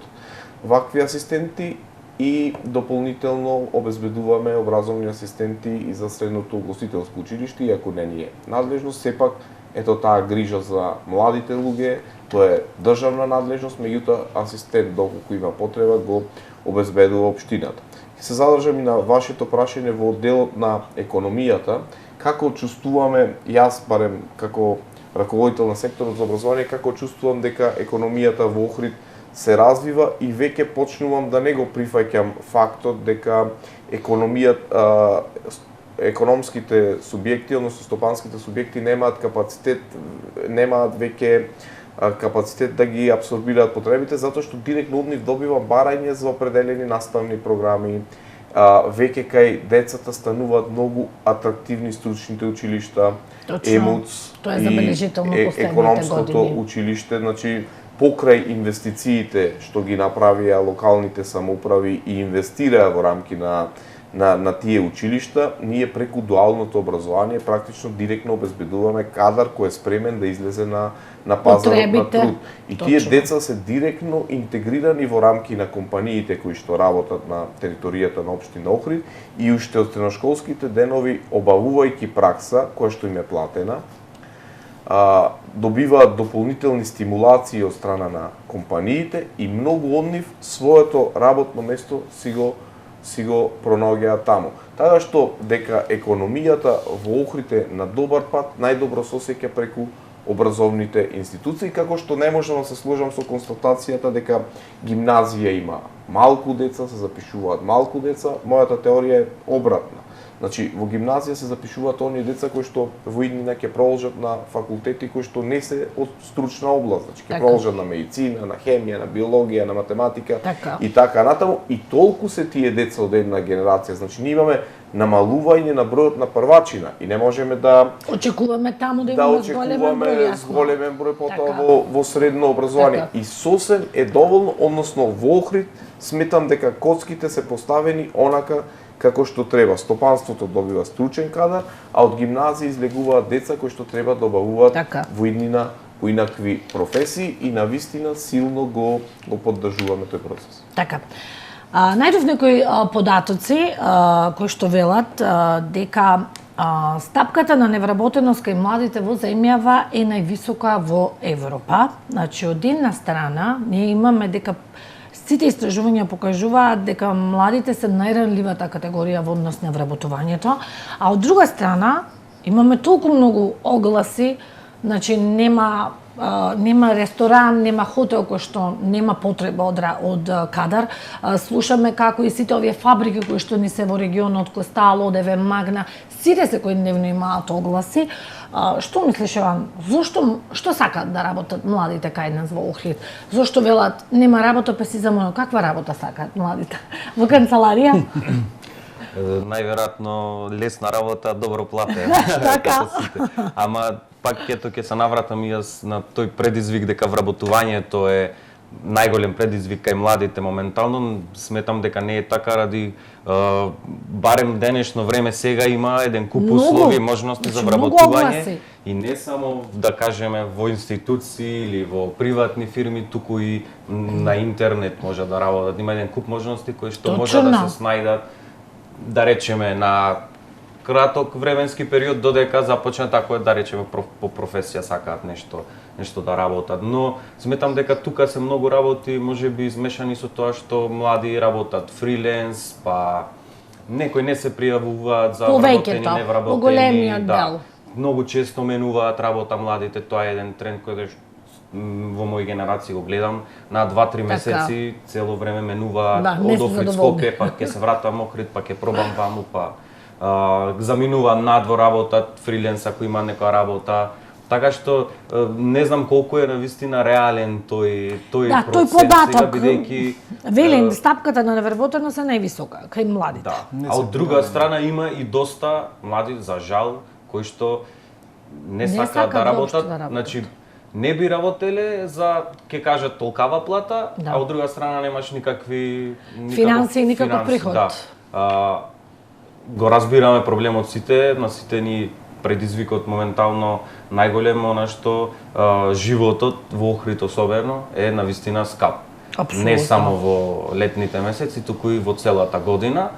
вакви асистенти и дополнително обезбедуваме образовни асистенти и за средното угостителско училиште, иако не ни е надлежност, сепак ето таа грижа за младите луѓе, тоа е државна надлежност, меѓутоа асистент доколку има потреба го обезбедува општината. Ќе се задржам и на вашето прашање во делот на економијата, како чувствуваме, јас барем како раководител на секторот за образование, како чувствувам дека економијата во Охрид се развива и веќе почнувам да не го прифаќам фактот дека економските субјекти, односно стопанските субјекти немаат веќе капацитет да ги апсорбираат потребите, затоа што директно од нив добива барање за определени наставни програми. Веќе кај децата стануваат многу атрактивни стручните училишта, ЕМУЦ и економското училиште, значи покрај инвестициите што ги направија локалните самоуправи и инвестираа во рамки на тие училишта, ние преку дуалното образование практично директно обезбедуваме кадар кој е спремен да излезе на пазарот на труд. И тие деца се директно интегрирани во рамки на компаниите кои што работат на територијата на општина Охрид и уште од средношколските денови, обавувајќи пракса која што им е платена, добиваат дополнителни стимулации од страна на компаниите и многу од нив своето работно место си го пронаоѓаат таму. Така што дека економијата во Охрид е на добар пат, најдобро се осеќа преку образовните институции, како што не можам да се сложам со констатацијата дека гимназија има малку деца, се запишуваат малку деца. Мојата теорија е обратна. Значи, во гимназија се запишуваат оние деца кои што во иднина ќе продолжат на факултети кои што не се од стручна област, значи ќе продолжат на медицина, на хемија, на биологија, на математика и така натаму. И толку се тие деца од една генерација, значи ние имаме намалување на бројот на првачина и не можеме да очекуваме таму да имаме големен број потоа во средно образование. И сосем е доволно, односно во Охрид сметам дека коцките се поставени онака како што треба. Стопанството добива стручен кадар, а од гимназија излегуваат деца кои што треба да обавуваат во иднина поинакви професии и навистина силно го поддржуваме тој процес. Така. Најдов некои податоци кои што велат дека стапката на невработеност кај младите во земјава е највисока во Европа. Значи, од една страна, ние имаме дека сите истражувања покажуваат дека младите се најранливата категорија во однос на вработувањето, а од друга страна имаме толку многу огласи, значи нема ресторан, нема хотел кој што нема потреба од кадар. Слушаме како и сите овие фабрики кои што ни се во регионот, Костал, ОДВ, Магна, сите секојдневно имаат огласи. Што мислиш, Јован? Што сакаат да работат младите кај нас во Охрид? Зошто велат нема работа, па си замолам, каква работа сакаат младите? Во канцеларија? Најверојатно лесна работа, добро платена. Така. Ама пак ќе се навратам и јас на тој предизвик дека вработувањето е најголем предизвик кај младите моментално, сметам дека не е така ради барем денешно време сега има еден куп услови, можности за вработување и не само да кажеме во институции или во приватни фирми, туку и на интернет може да работат. Има еден куп можности кои што може да се снајдат, да речеме на краток временски период додека започнат ако е да речеме по професија сакаат нешто да работат. Но сметам дека тука се многу работи, можеби измешани со тоа што млади работат фриленс, па некои не се пријавуваат за вработени, невработени. Големиот дел. Многу често менуваат работа младите, тоа е еден тренд кој во моја генерација го гледам, на 2-3 месеци цело време менуваат од Охрид Скопје, па ќе се вратам Охрид, па ќе пробам ваму, па заминуваат надвор, работат фриленс ако има некоја работа. Така што не знам колку е навистина реален тој процент. Тој податок. Велим, стапката на невработеност е највисока кај младите. Да. А од друга страна има и доста млади, за жал, кои што не сакаат да работат. Значи, не би работеле за, ке кажат, толкава плата, а од друга страна немаш никакви финанси, никаков приход. Да. Го разбираме проблемот сите, на сите ни предизвикот моментално најголем она што животот во Охрид особено е навистина скап. Абсолютно. Не само во летните месеци, туку и во целата година.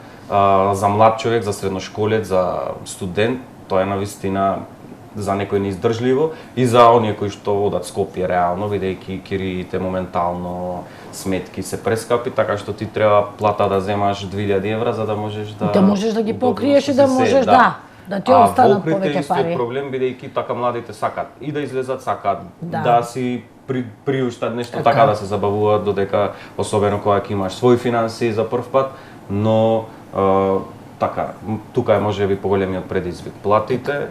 За млад човек, за средношколец, за студент, тоа е навистина за некој неиздржливо и за оние кои што одат Скопје реално, бидејќи кириите моментално сметки се прескапи, така што ти треба плата да земаш 2000 евра за да можеш да ги покриеш и да можеш да ти останат повеќе пари. Истиот проблем бидејќи така младите сакат и да излезат, сакат да си приуштат нешто, така да се забавуваат додека особено кога ќе имаш своји финанси за прв пат, но така тука е можеби поголемиот предизвик. Платите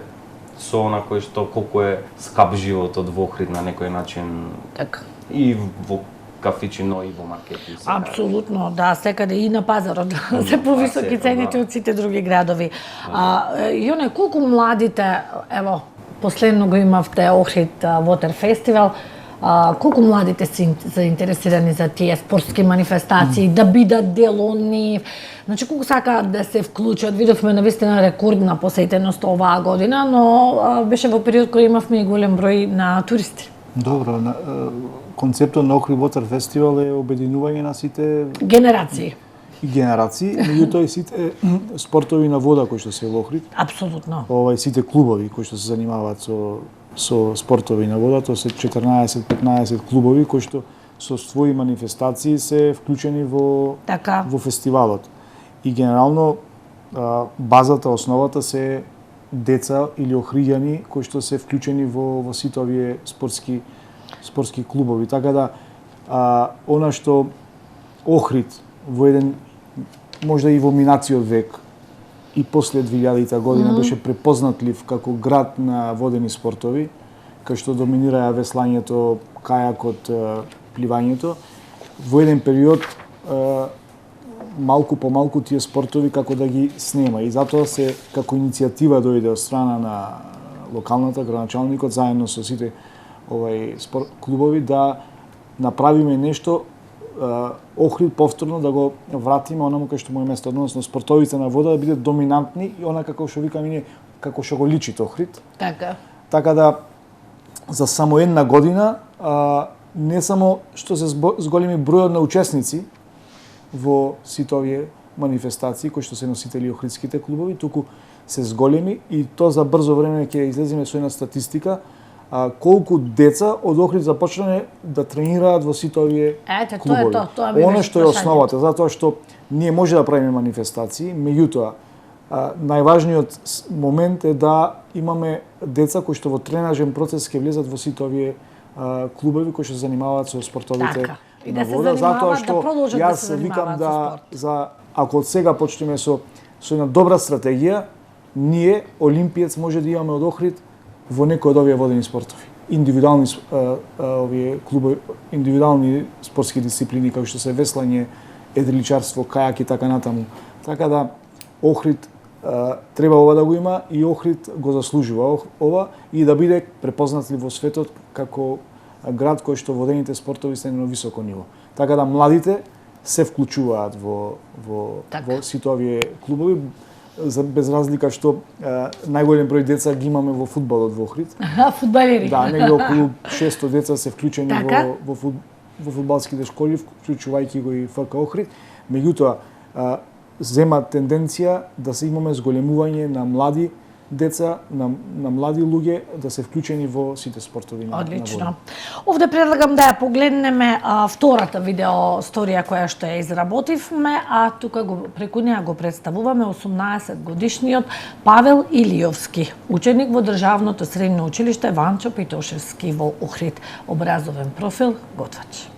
со она кој што колку е скап животот во Охрид на некој начин. Така. И во кафичи, но и во маркети. Апсолутно, да, секаде и на пазарот се повисоки цените од сите други градови. Јоне, колку младите, ево, последно го имавте Охрид Water Festival, колку младите се заинтересирани за тие спортски манифестации, да бидат дел од нив? Значи, колку сакаат да се вклучат? Видовме навистина рекордна посетеност оваа година, но беше во период кој имавме и голем број на туристи. Добро, концептот на Охрид Water Festival е обединување на сите генерации. Меѓутоа и сите спортови на вода кои што се во Охрид. Апсолутно. Сите клубови кои што се занимаваат со спортови на вода, тоа се 14-15 клубови кои што со своји манифестации се вклучени во фестивалот. И генерално базата, основата се деца или охриѓани кои што се вклучени во сите овие спортски клубови. Така да она што Охрид во еден можда и во минациот век и после 2000-та година беше препознатлив како град на водени спортови, кај што доминираа веслањето, кајакот, пливањето. Во еден период малку по малку тие спортови како да ги снема и затоа се како иницијатива дојде од страна на локалната, градоначалникот заедно со сите спорт клубови да направиме нешто Охрид повторно да го вратиме онаму кај што му е место, односно спортовите на вода да бидат доминантни и она како што викаме ние како што го личи Охрид. Така да за само една година не само што се зголеми бројот на учесници во сите овие манифестации кои што се носители охридските клубови, туку се зголеми и то за брзо време ќе излеземе со една статистика колку деца од Охрид започнале да тренираат во сите овие клубови. Оно што е основата, затоа што ние може да правиме манифестации, меѓутоа најважниот момент е да имаме деца кои што во тренажен процес ќе влезат во сите овие клубови кои што се занимаваат со спортовите на вода, затоа што јас викам ако од сега почнеме со една добра стратегија, ние Олимпиец може да имаме од Охрид во некој од овие водени спортови. Индивидуални овие клубови, индивидуални спортски дисциплини како што се веслање, едриличарство, кајак и така натаму. Така да Охрид треба ова да го има и Охрид го заслужува ова и да биде препознатлив во светот како град кој што водените спортови се на високо ниво. Така да младите се вклучуваат во сите овие клубови, без разлика што најголем број деца ги имаме во фудбалот во Охрид. Фудбалери. Да, негде околу 600 деца се вклучени Така? во фудбалските школи, вклучувајќи го и ФК Охрид. Меѓутоа, зема тенденција да се имаме зголемување на млади деца, на млади луѓе да се вклучени во сите спортови на Одлично. Овде предлагам да ја погледнеме втората видео сторија која што ја изработивме, а тука преку неа го представуваме 18 годишниот Павел Илиовски, ученик во Државното средно училиште Ванчо Питошевски во Охрид, образовен профил готвач.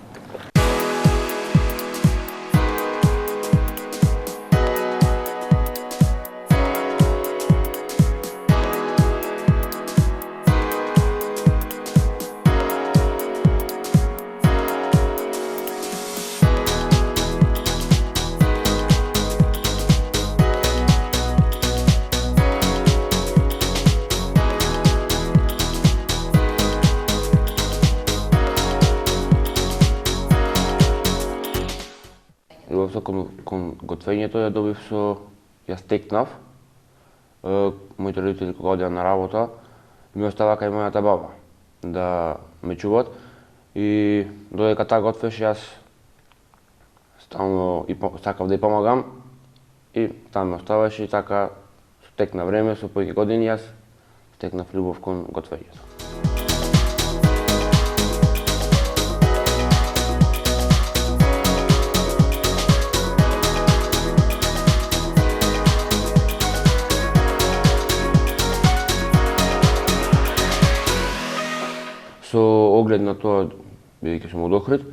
Кон готвењето ја добив ја стекнав. Моите родители кога одеа на работа, ми остава кај мојата баба да ме чуват и додека таа готвеше јас стално сакав да ја помагам и таа ме оставаше и така со тек на време, со поеќе години јас стекнав љубов кон готвењето. Со оглед на тоа, бидејќи сум од Охрид,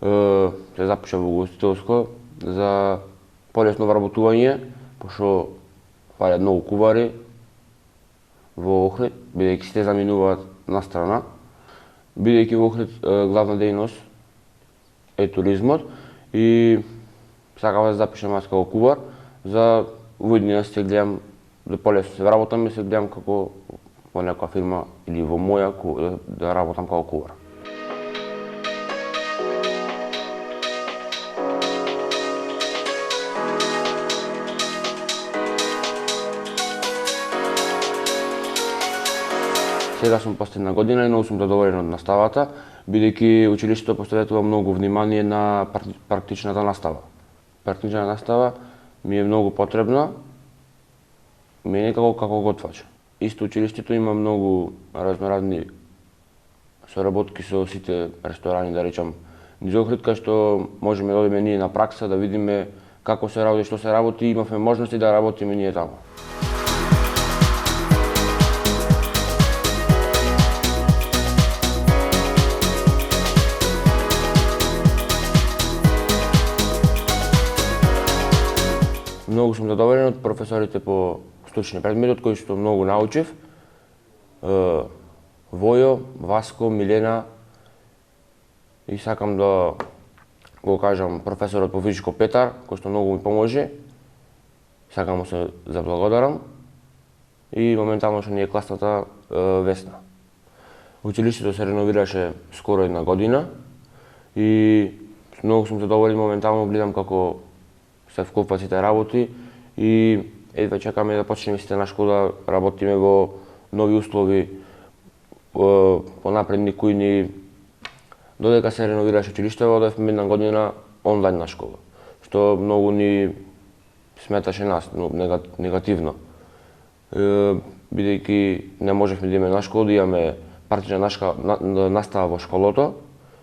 се запишав во угостителско за полесно вработување, пошто фалат многу кувари во Охрид, бидејќи сите заминуваат на страна. Бидејќи во Охрид главна дејност е туризмот и сакав да запишам јас како кувар, за во иднина се гледам да полесно се вработам и се гледам како во некоја фирма или во моја да работам како кувар. Сега сум последна година и многу сум задоволен од наставата, бидејќи училиштето посветува многу внимание на практичната настава. Практичната настава ми е многу потребна, мене како готвач. Исто училиштето има многу разноразни соработки со сите ресторани, да речам, низ Охрид, кај што можеме да одиме ние на пракса, да видиме како се работи, што се работи и имавме можности да работиме ние таму. Многу сум задоволен од професорите по стручни предмети, од кои што многу научив. Војо, Васко, Милена и сакам да го кажам професорот по физичко Петар, кој што многу ми поможи. Сакам му се заблагодарам и моментално што ни е класната Весна. Училиштето се реновираше скоро една година и многу сум задоволен, моментално гледам како се вклопват сите работи и едва чекаме да почнеме сите на школа, работиме во нови услови, понапредни кои ни додека се реновираше училиштето, одевме една година онлайн на школа, што многу ни сметаше нас негативно. Бидејќи не можевме да имаме на школа, да имаме практична настава во школото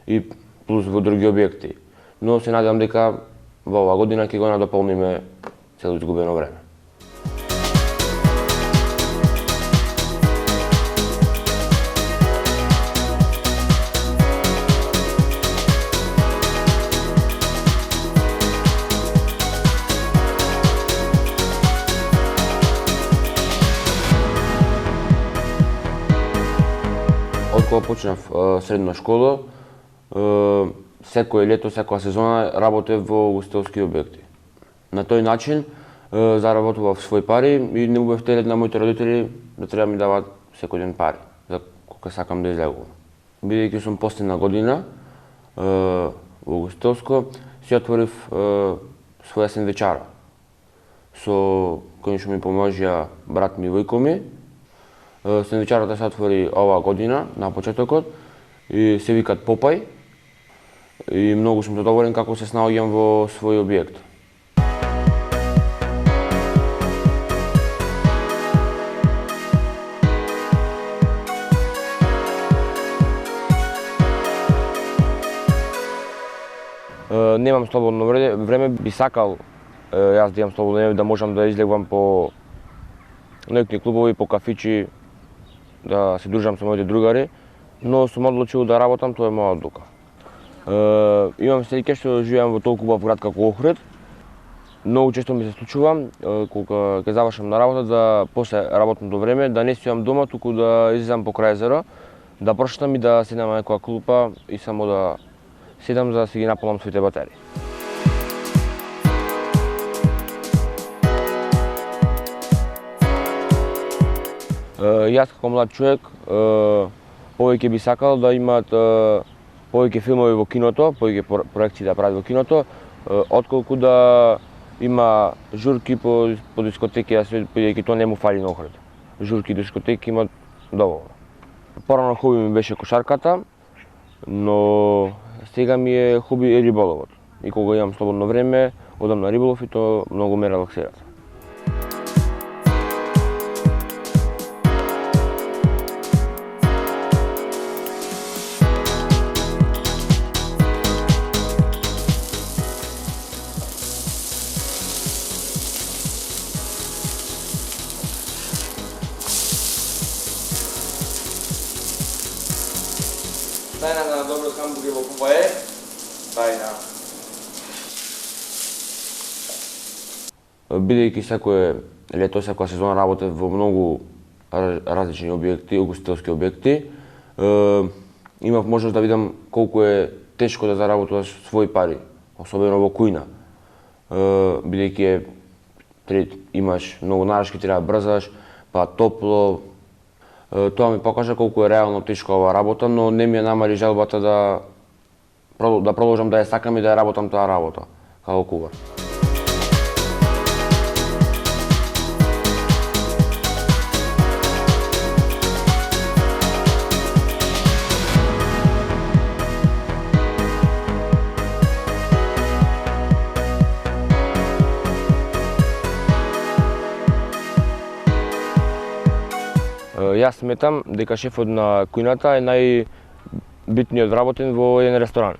и плюс во други објекти. Но се надевам дека во оваа година ќе го надополниме цело изгубено време. Откога почнав средна школа, секој лето, секоја сезона работев во угостителски објекти. На тој начин заработував свои пари и не бев терет на моите родители да треба ми даваат секој ден пари за кога сакам да излегувам. бидејќи сум последна година во ugostiteljsko, си отворив своја сендвичара, со кој што ми поможија брат ми Војко ми. Сендвичарата се отвори оваа година, на почетокот, и се викат Попај. И многу сум задоволен како се снаоѓам во свој објект. Немам слободно време, би сакал јас да имам слободно време, да можам да излегувам по ноќни клубови, по кафичи, да се дружам со моите другари, но сум одлучил да работам, тоа е моја одлука. Имам среќа што живеам во толку убав град како Охрид. Многу често ми се случува кога ќе завршам на работа да после работното време да не стојам дома, туку да излезам покрај езеро, да прошетам и да седам на некоја клупа и само да седам за да си ги наполнам своите батерии. Јас како млад човек повеќе би сакал да имаат повеќе филмови во киното, повеќе проекции да прават во киното, отколку да има журки по дискотеки, бидејќи тоа не му фали на Охрид. Журки и дискотеки имат доволно. Порано хоби ми беше кошарката, но сега ми е хоби и риболовот. И кога имам слободно време, одам на риболов и тоа многу ме релаксира. Тајна на добро хамбургер во Попај е тајна. Бидејќи секое лето, секоја сезона работев во многу различни објекти, угостителски објекти, имав можност да видам колку е тешко да заработуваш своји пари, особено во кујна. Бидејќи имаш многу нарачки, треба брзаш, па топло. Тоа ми покажа колку е реално тешко оваа работа, но не ми ја намали желбата да продолжам да ја сакам и да ја работам таа работа како кувар. Јас сметам дека шефот на кујната е најбитниот вработен во еден ресторан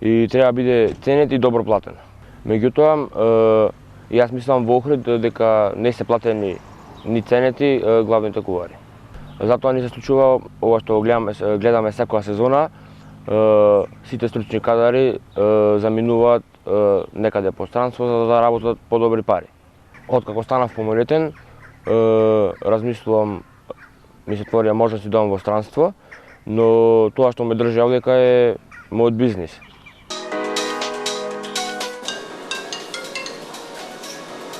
и треба биде ценет и добро платен. Меѓутоа, јас мислам во Охрид дека не се платени ни ценети главните кувари. Затоа ни се случува ова што гледаме секоја сезона, сите стручни кадари заминуваат некаде по странство за да работат подобри пари. Откако станав помолетен, размислувам, ми се отворија можности да одам во странство, но тоа што ме држи овдека е мојот бизнис.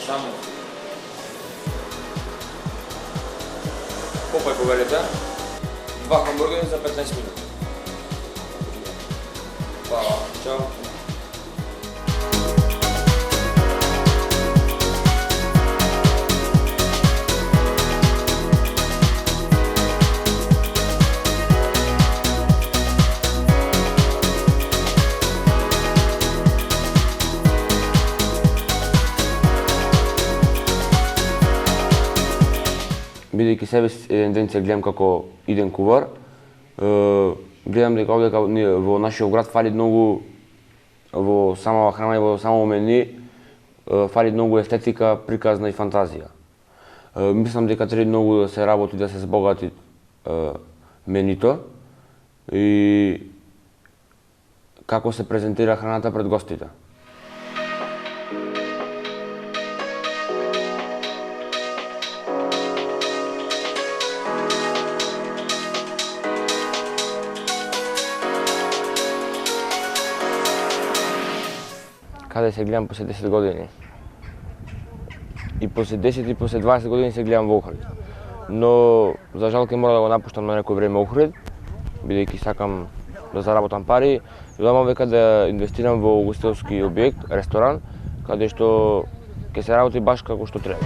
Само. Попај повелите. 2 хамбургери за 15 минути. Хвала. Чао. Бидејќи себе еден ден се гледам како иден кувар, гледам дека овдека во нашиот град фали многу во самава храна и во само мени, фали многу естетика, приказна и фантазија. Мислам дека треба многу да се работи, да се збогати менито и како се презентира храната пред гостите. Каде се гледам после 10 години. И после 10 и после 20 години се гледам во Охрид. Но за жал ќе мора да го напуштам на некој време Охрид бидејќи сакам да заработам пари, дома века да инвестирам во угостителски објект, ресторан, каде што ќе се работи баш како што треба.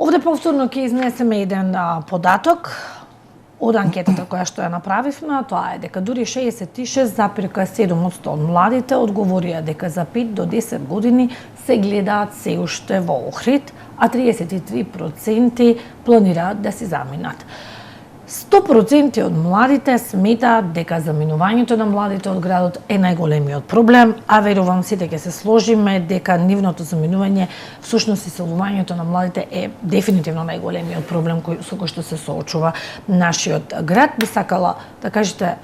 Овде повторно ќе изнесеме еден податок од анкетата која што ја направивме, а тоа е дека дури 66,7% од младите одговорија дека за 5 до 10 години се гледаат се уште во Охрид, а 33% планираат да си заминат. 100% од младите сметаат дека заминувањето на младите од градот е најголемиот проблем, а верувам сите ќе се сложиме дека нивното заминување, всушност иселувањето на младите е дефинитивно најголемиот проблем со кој што се соочува нашиот град. Би сакала да кажете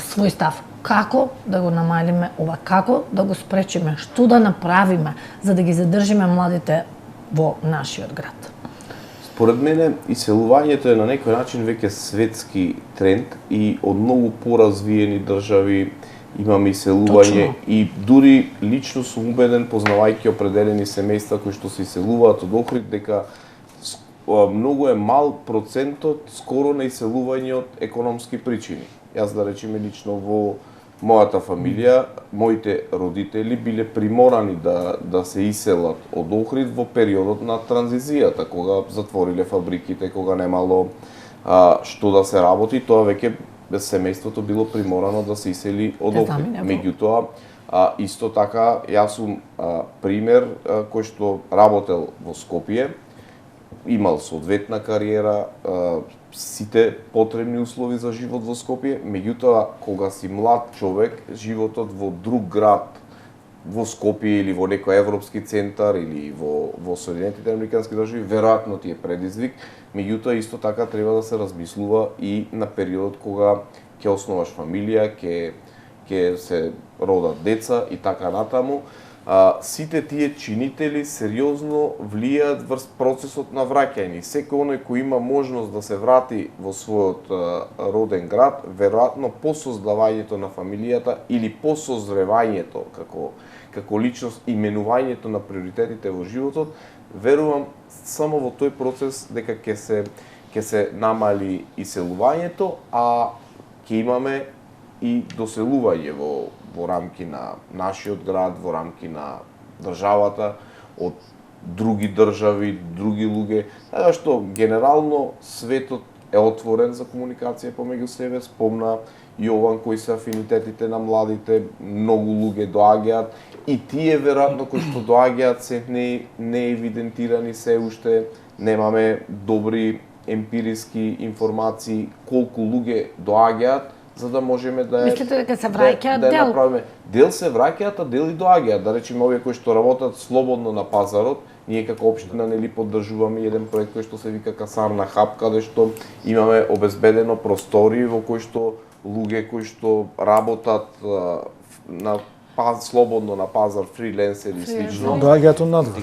свој став. Како да го намалиме ова, како да го спречиме, што да направиме за да ги задржиме младите во нашиот град? Според мене, иселувањето е на некој начин веќе светски тренд и од многу поразвиени држави имаме иселување. Точно. И дури лично сум убеден, познавајќи определени семејства кои што се иселуваат од Охрид, дека многу е мал процентот скоро на иселување од економски причини. Јас да речеме лично во мојата фамилија, моите родители биле приморани да се иселат од Охрид во периодот на транзицијата, кога затвориле фабриките, кога немало што да се работи, тоа веќе семејството било приморано да се исели од Охрид. Меѓутоа, исто така, јас сум пример кој што работел во Скопје, имал соодветна кариера, сите потребни услови за живот во Скопје, меѓутоа кога си млад човек, животот во друг град, во Скопје или во некој европски центар или во Соединетите американски држави, веројатно ти е предизвик, меѓутоа исто така треба да се размислува и на периодот кога ќе основаш фамилија, ќе се родат деца и така натаму. Сите тие чинители сериозно влијаат врз процесот на враќање. Секој оној кој има можност да се врати во својот роден град, веројатно по создавањето на фамилијата или по созревањето како личност, именувањето на приоритетите во животот, верувам само во тој процес дека ќе се намали иселувањето, а ќе имаме и доселување во рамки на нашиот град, во рамки на државата, од други држави, други луѓе. Така што, генерално, светот е отворен за комуникација помеѓу себе. Спомна Јован кои се афинитетите на младите, многу луѓе доаѓаат и тие, веројатно, кои што доаѓаат се не евидентирани се уште, немаме добри емпириски информации колку луѓе доаѓаат, за да можеме да Мислите дека се враќаат дел? Направиме. Дел се враќаат, а дел и доаѓаат. Да речеме овие кои што работат слободно на пазарот, ние како општина нели поддржуваме еден проект кој што се вика Касарна хаб, каде што имаме обезбедено простори во кои што луѓе кои што работат слободно на пазар, фриленсери и слично, доаѓаат однадвор.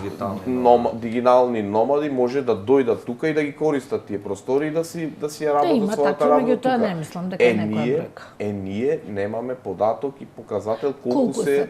дигитални номади може да дојдат тука и да ги користат тие простори и да си ја работат својата работа тука. Не мислам дека некоја брека. Ние немаме податок и показател Колку се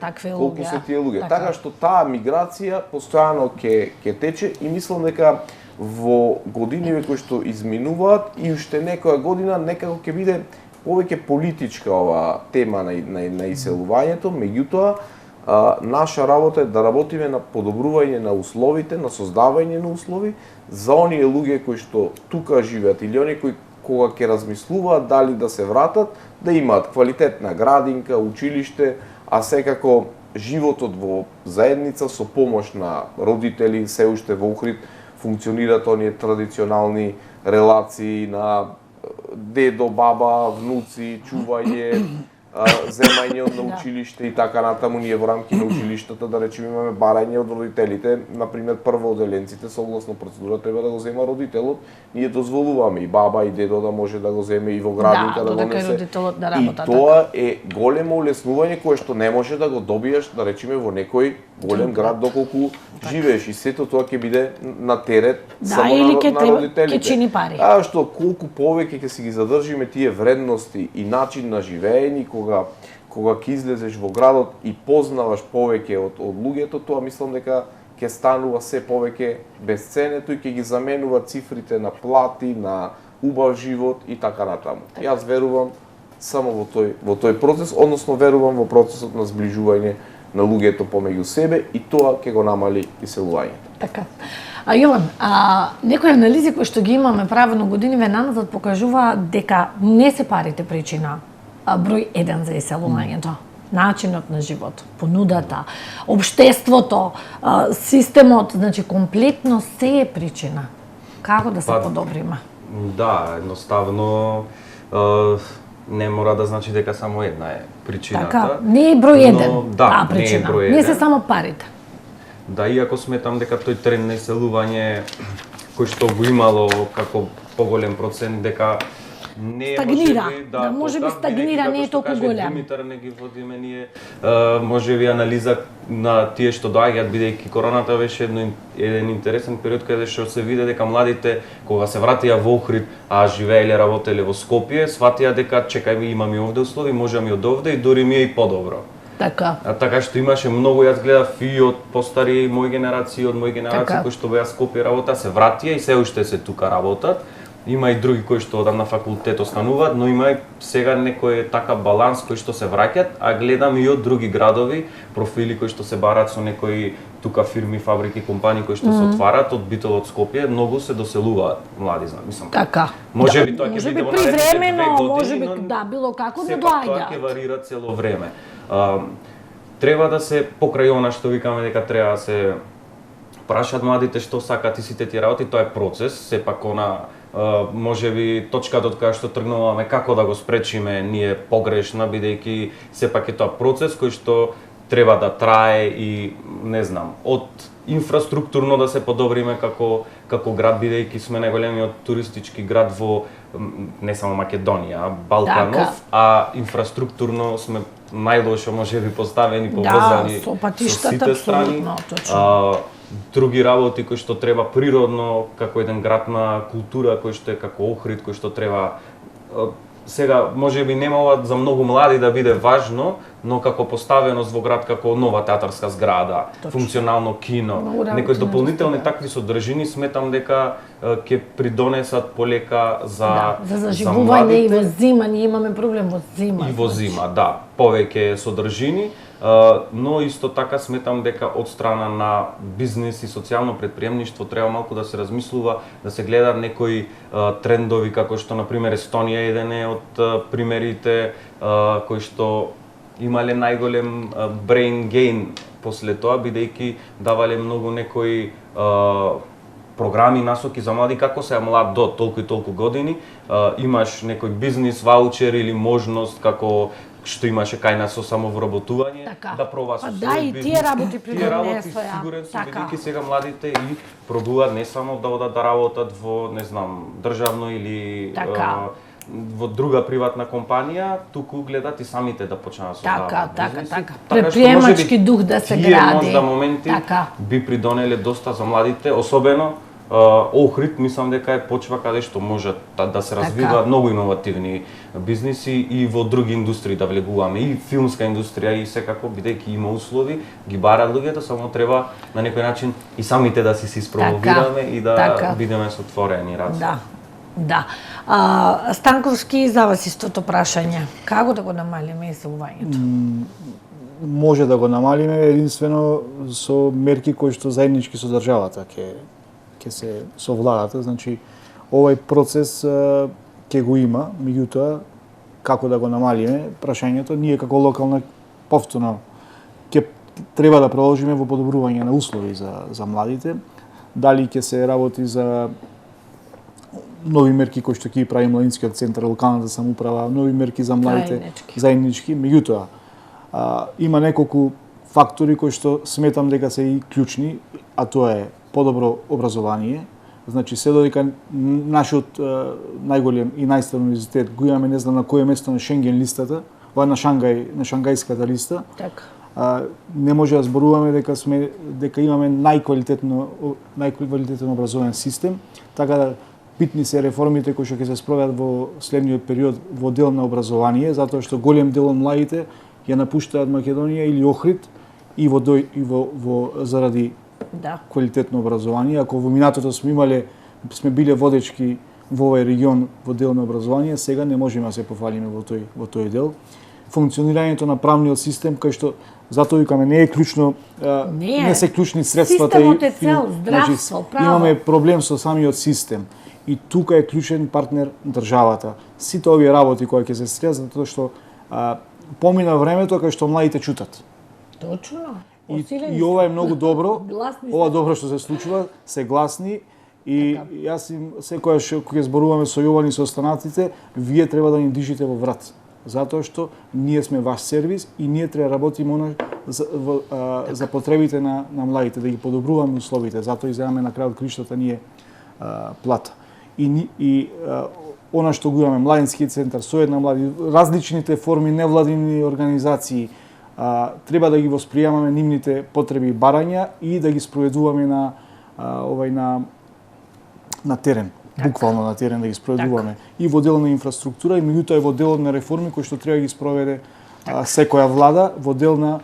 тие луѓе. Така што таа миграција постојано ќе тече и мислам дека во годиниве кои што изминуваат и уште некоја година некако ќе биде повеќе политичка ова тема на иселувањето, меѓутоа наша работа е да работиме на подобрување на условите, на создавање на услови за оние луѓе кои што тука живеат или оние кои кога ќе размислуваат дали да се вратат, да имаат квалитетна градинка, училиште, а секако животот во заедница со помош на родители, се уште во Охрид функционираат оние традиционални релации на дедо, баба, внуци, чување, земање од на училиште и така натаму. Ние во рамки на училиштата, да речеме, имаме барање од родителите. Например, првоодделенците, согласно процедура, треба да го зема родителот. Ние дозволуваме и баба и дедо да може да го земе и во градинка да го несе. Родителот да И работа. тоа е големо улеснување кое што не може да го добиеш, да речеме, во некој голем град доколку живееш, и сето тоа ќе биде на терет само или на родителите. ќе чини пари. А што колку повеќе ќе си ги задржиме тие вредности и начин на живење, кога ќе излезеш во градот и познаваш повеќе од луѓето, тоа мислам дека ќе станува се повеќе бесценето и ќе ги заменува цифрите на плати, на убав живот и така натаму. Јас верувам само во тој процес, односно верувам во процесот на зближување на луѓето помеѓу себе, и тоа ќе го намали иселувањето. Така. Јован, некои анализи кои што ги имаме правено годиниве наназад покажуваат дека не се парите причина, број 1 за иселувањето. Начинот на живот, понудата, општеството, системот, значи комплетно се е причина. Како да се подобриме? Да, едноставно не мора да значи дека само една е причината. Така, не е број 1 да, причина. не е број 1. Не се само парите. Да, иако сметам дека тој тренд на иселување кој што го имало како поголем процент, дека не стагнира. Можеби, Да, можеби стагнира, не е толку голем. Димитар, не ги водиме ние можеби анализа на тие што доаѓаат, бидејќи короната беше еден интересен период каде што се виде дека младите кога се вратија во Охрид, а живееле, работеле во Скопје, сватија дека чекај, имаме овде услови, можеме од овде и дури ми е и подобро. Така. Така што имаше многу, јас гледав и од постари мои генерации, од мои генерации кои што беа Скопје работа, се вратија и се уште се тука работат. Има и други кои што одам на факултет остануваат, но има и сега некој така баланс кои што се враќаат, а гледам и од други градови профили кои што се бараат со некои тука фирми, фабрики, компании кои што се отварат од битол од Скопје, многу се доселуваат млади, мислам. Така. Можеби тоа ќе биде во наредните 2 години, можеби да, било како да доаѓа. Тоа ќе варира цело време. Треба да се покрај она што викаме дека треба да се прашаат младите што сакаат и сите тие работи, тоа е процес, сепак она можеби точката од која што тргнуваме како да го спречиме ние погрешна, бидејќи сепак е тоа процес кој што треба да трае и не знам, од инфраструктурно да се подобриме како град, бидејќи сме најголемиот туристички град во не само Македонија, Балканов, а инфраструктурно сме најлошо можеби поставени, поврзани со сите страни. Други работи кои што треба природно, како еден град на култура, кој што е како Охрид, кој што треба сега можеби нема ова за многу млади да биде важно, но како поставеност во град како нова театарска зграда, функционално кино, некои дополнителни такви содржини, сметам дека ќе придонесат полека за заживување и во зима, ние имаме проблем во зима. И во зима, да, повеќе содржини. Но исто така сметам дека од страна на бизнес и социјално претприемништво треба малку да се размислува, да се гледа некои трендови како што на пример Естонија еден е од примерите кои што имале најголем brain gain после тоа, бидејќи давале многу некои програми, насоки за млади, како се млад до толку и толку години, имаш некој бизнис ваучер или можност како што имаше кај нас со самовработување, да проба со свој бизнес. Да, и тие работи придонесоа. Сигурен сум, бидејќи сега младите и пробуваат не само да одат да работат во, не знам, државно или во друга приватна компанија, туку гледат и самите да почнат да создаваат бизнеси. Така. Предприемачки дух да се гради. Тие можда моменти би придонеле доста за младите, особено Охрид, мислам дека е почва каде што може да се развиваат многу иновативни бизниси и во други индустрии да влегуваме, и филмска индустрија, и секако, бидејќи има услови, ги бараат луѓето, само треба на некој начин и самите да се испромовираме и да бидеме со отворени раце. Да. Станковски, за вас истото прашање. Како да го намалиме иселувањето? Може да го намалиме единствено со мерки кои што заеднички со државата ќе се со владата, значи овој процес ќе го има, меѓутоа како да го намалиме, прашањето ние како локална повторно ќе треба да продолжиме во подобрување на услови за младите, дали ќе се работи за нови мерки кои што ќе ги прави младинскиот центар, локалната самоуправа, нови мерки за младите, заеднички. Меѓутоа, има неколку фактори кои што сметам дека се и клучни, а тоа е подобро образование. Значи, се додека нашиот најголем и најстар универзитет го имаме, не знам на кое место на Шенген листата, ова на Шангајската листа, не може да зборуваме дека имаме најквалитетен образовен систем, така да битни се реформите кои што ќе се спроведат во следниот период во дел на образование, затоа што голем дел од младите ја напуштаат Македонија или Охрид и заради квалитетно образование. Ако во минатото сме биле водечки во овој регион во дел на образование, сега не можеме да се пофалиме во тој дел. Функционирањето на правниот систем, кај што затоа викаме не е клучно, не се клучни средствата. Системот е цел, здравство, право. Имаме проблем со самиот систем и тука е клучен партнер државата. Сите овие работи кои ќе се стреат затоа што помина времето кај што младите чутат. Точно. И ова е многу добро. Ова добро што се случува, се гласни и јас им секојаш кога зборуваме со Јован и со останатите, вие треба да ни дишите во врат. Затоа што ние сме ваш сервис и ние треба да работиме за потребите на младите, да ги подобруваме условите. Затоа иземаме на крајот криштата ние плата. И она што го имаме, младински центар, соедна млади, различните форми невладини организации, треба да ги восприемаме нивните потреби и барања и да ги спроведуваме на терен. Буквално на терен да ги спроведуваме. И во дел на инфраструктура, и меѓутоа и во дел на реформи кои што треба да ги спроведе секоја влада, во дел на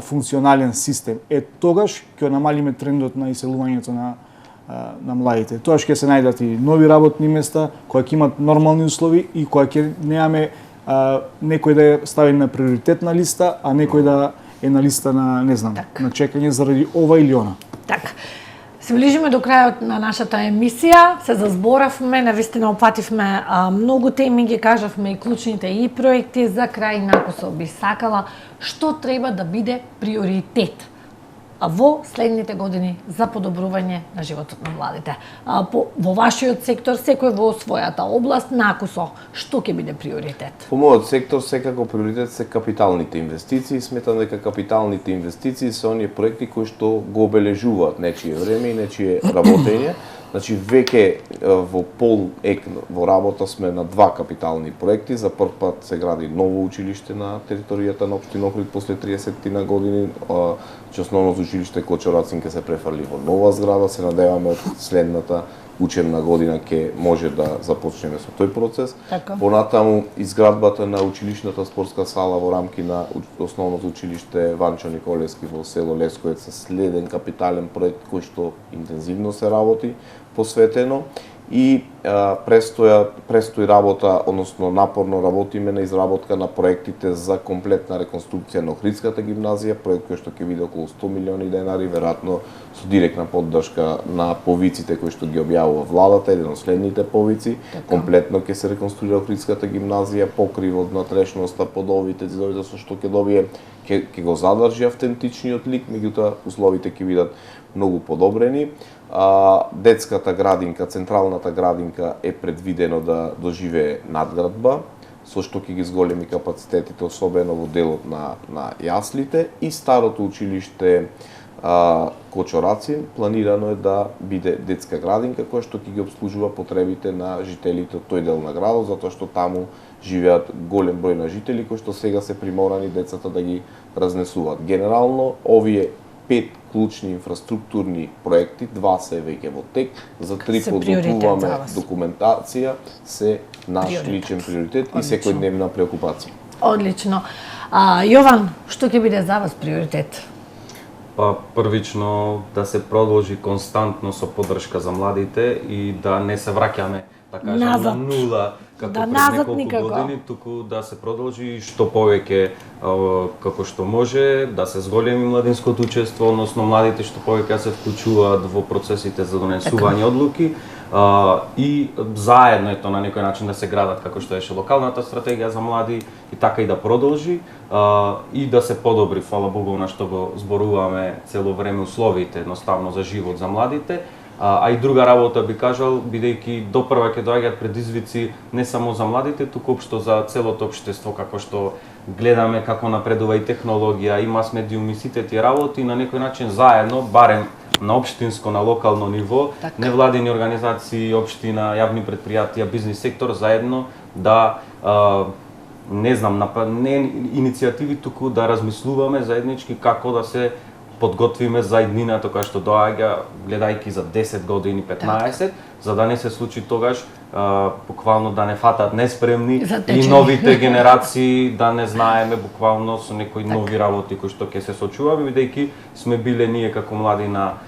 функционален систем. Тогаш ќе намалиме трендот на иселувањето на младите. Тогаш ќе се најдат и нови работни места, кои ќе имат нормални услови и кои ќе немаме некој да е стави на приоритетна листа, а некој да е на листа на, не знам, на чекање заради ова или она. Така. Се ближиме до крајот на нашата емисија, се зазборавме, навистина опативме многу теми, ги кажавме и клучните и проекти. За крај накусо би сакала што треба да биде приоритет во следните години за подобрување на животот на младите. Во вашиот сектор, секој во својата област, накусо, што ќе биде приоритет? Во мојот сектор секако приоритет се капиталните инвестиции. Сметам дека капиталните инвестиции се оние проекти кои што го обележуваат нечие време и нечие работење. Значи, веќе во полек во работа сме на 2 капитални проекти. За прв пат се гради ново училиште на територијата на општина Охрид после 30 на години. Основното училиште Клочорацин ќе се префрли во нова зграда. Се надеваме од следната учебна година ќе може да започнеме со тој процес. Понатаму изградбата на училишната спортска сала во рамки на основното училиште Ванчо Николевски во село Лесковец е следен капитален проект кој што интензивно се работи посветено и престои работа, односно напорно работиме на изработка на проектите за комплетна реконструкција на Охридската гимназија, проект кој што ќе биде околу 100 милиони денари, веројатно со директна поддршка на повиците кои што ги објавува владата, еден од следните повици. Комплетно ќе се реконструира Охридската гимназија, покривот на трешноста, подовите, зидовите со што ќе добие, ќе го задржи автентичниот лик, меѓутоа условите ќе бидат многу подобрени. Детската градинка, централната градинка е предвидено да доживее надградба, со што ќе ги зголеми капацитетите, особено во делот на јаслите, и старото училиште Кочорацин планирано е да биде детска градинка која што ќе ги обслужува потребите на жителите од тој дел на градот, затоа што таму живеат голем број на жители кои што сега се приморани децата да ги разнесуваат. Генерално овие 5 клучни инфраструктурни проекти, 2 се веќе во тек, за 3 подготвуваме документација, се наш личен приоритет и секојдневна преокупација. Одлично. Јован, што ќе биде за вас приоритет? Првично да се продолжи константно со поддршка за младите и да не се враќаме, да кажам, на нула како пред неколку години, туку да се продолжи што повеќе како што може, да се зголеми младинското учество, односно младите што повеќе се вклучуваат во процесите за донесување одлуки и заедно ето на некој начин да се градат како што беше локалната стратегија за млади и така и да продолжи и да се подобри, фала Богу, на што го зборуваме цело време условите едноставно за живот за младите. А и друга работа би кажал, бидејќи допрва ќе доаѓаат предизвици не само за младите, туку општо за целото општество, како што гледаме како напредува и технологија, и мас медиум и сите тие работи, на некој начин заедно, барем на општинско, на локално ниво, невладини организации, општина, јавни предпријатија, бизнис сектор заедно да не знам, не иницијативи, туку да размислуваме заеднички како да се подготвиме за иднината која што доаѓа, гледајќи за 10 години, 15, за да не се случи тогаш буквално да не фатат неспремни и новите генерации да не знаеме буквално со некои нови работи кои што ќе се сочуваме, бидејќи сме биле ние како млади на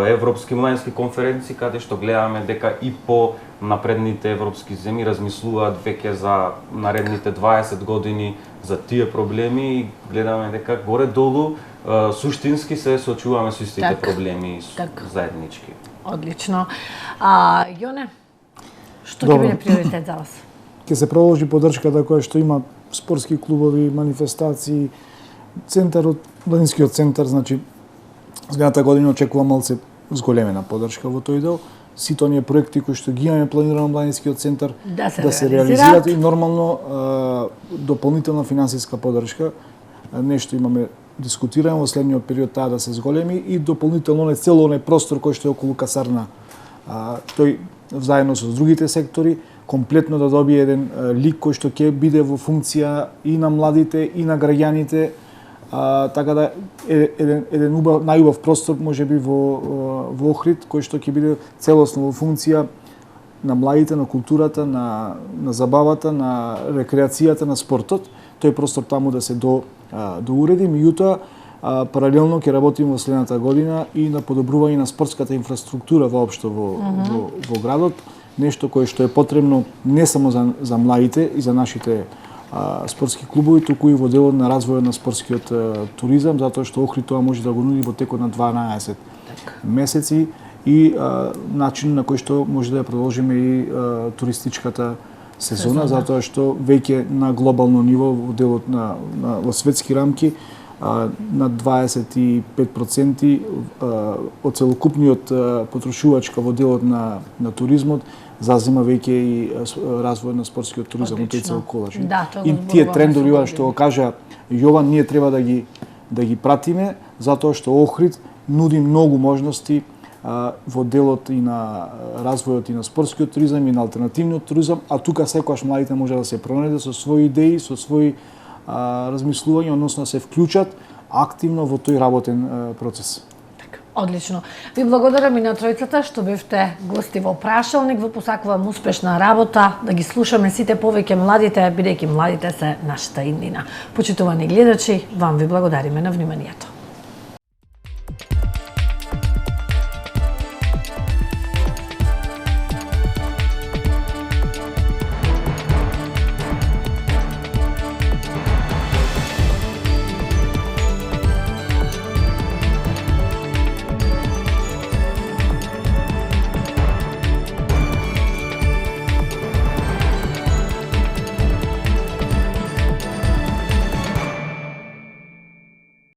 европски младински конференции, каде што гледаме дека и по напредните европски земји размислуваат веќе за наредните 20 години за тие проблеми и гледаме дека горе-долу суштински се сочуваме со истите проблеми заеднички. Одлично. Јоне, што ќе биде приоритет за вас? Ќе се продолжи поддршката која што има спортски клубови, манифестации, центарот, младинскиот центар, значи следната година очекувам малце зголемена поддршка во тој дел. Сите оние проекти кои што ги имаме планирано младинскиот центар да се реализираат и нормално дополнителна финансиска поддршка. Нешто имаме дискутирано во следниот период таа да се зголеми и дополнително цело оној простор кој што е околу касарна. Тој заедно со другите сектори комплетно да добие еден лик кој што ќе биде во функција и на младите и на граѓаните, така да еден убав, најубав простор можеби во Охрид кој што ќе биде целосно во функција на младите, на културата, на забавата, на рекреацијата, на спортот. Тој простор таму да се доуреди, меѓутоа паралелно ќе работиме во следната година и на подобрување на спортската инфраструктура воопшто во градот, нешто кое што е потребно не само за младите и за нашите спортски клубови, туку и во делот на развојот на спортскиот туризам, затоа што Охрид тоа може да го нуди во текот на 12 месеци и начин на кој што може да ја продолжиме и туристичката сезона, затоа што веќе на глобално ниво во делот во светски рамки на 25% од целокупниот потрошувачка во делот на туризмот зазема веќе и развој на спортскиот туризам, тој цел колаж. И тие трендови што го кажа Јован, ние треба да ги пратиме, затоа што Охрид нуди многу можности во делот и на развојот и на спортскиот туризам и на алтернативниот туризам, а тука секогаш младите може да се пронајде со своји идеи, со своји размислувања, односно да се вклучат активно во тој работен процес. Одлично. Ви благодарам и на тројцата што бевте гости во прашалник. Во посакувам успешна работа, да ги слушаме сите повеќе младите, бидејќи младите се нашата иднина. Почитувани гледачи, вам ви благодариме на вниманието.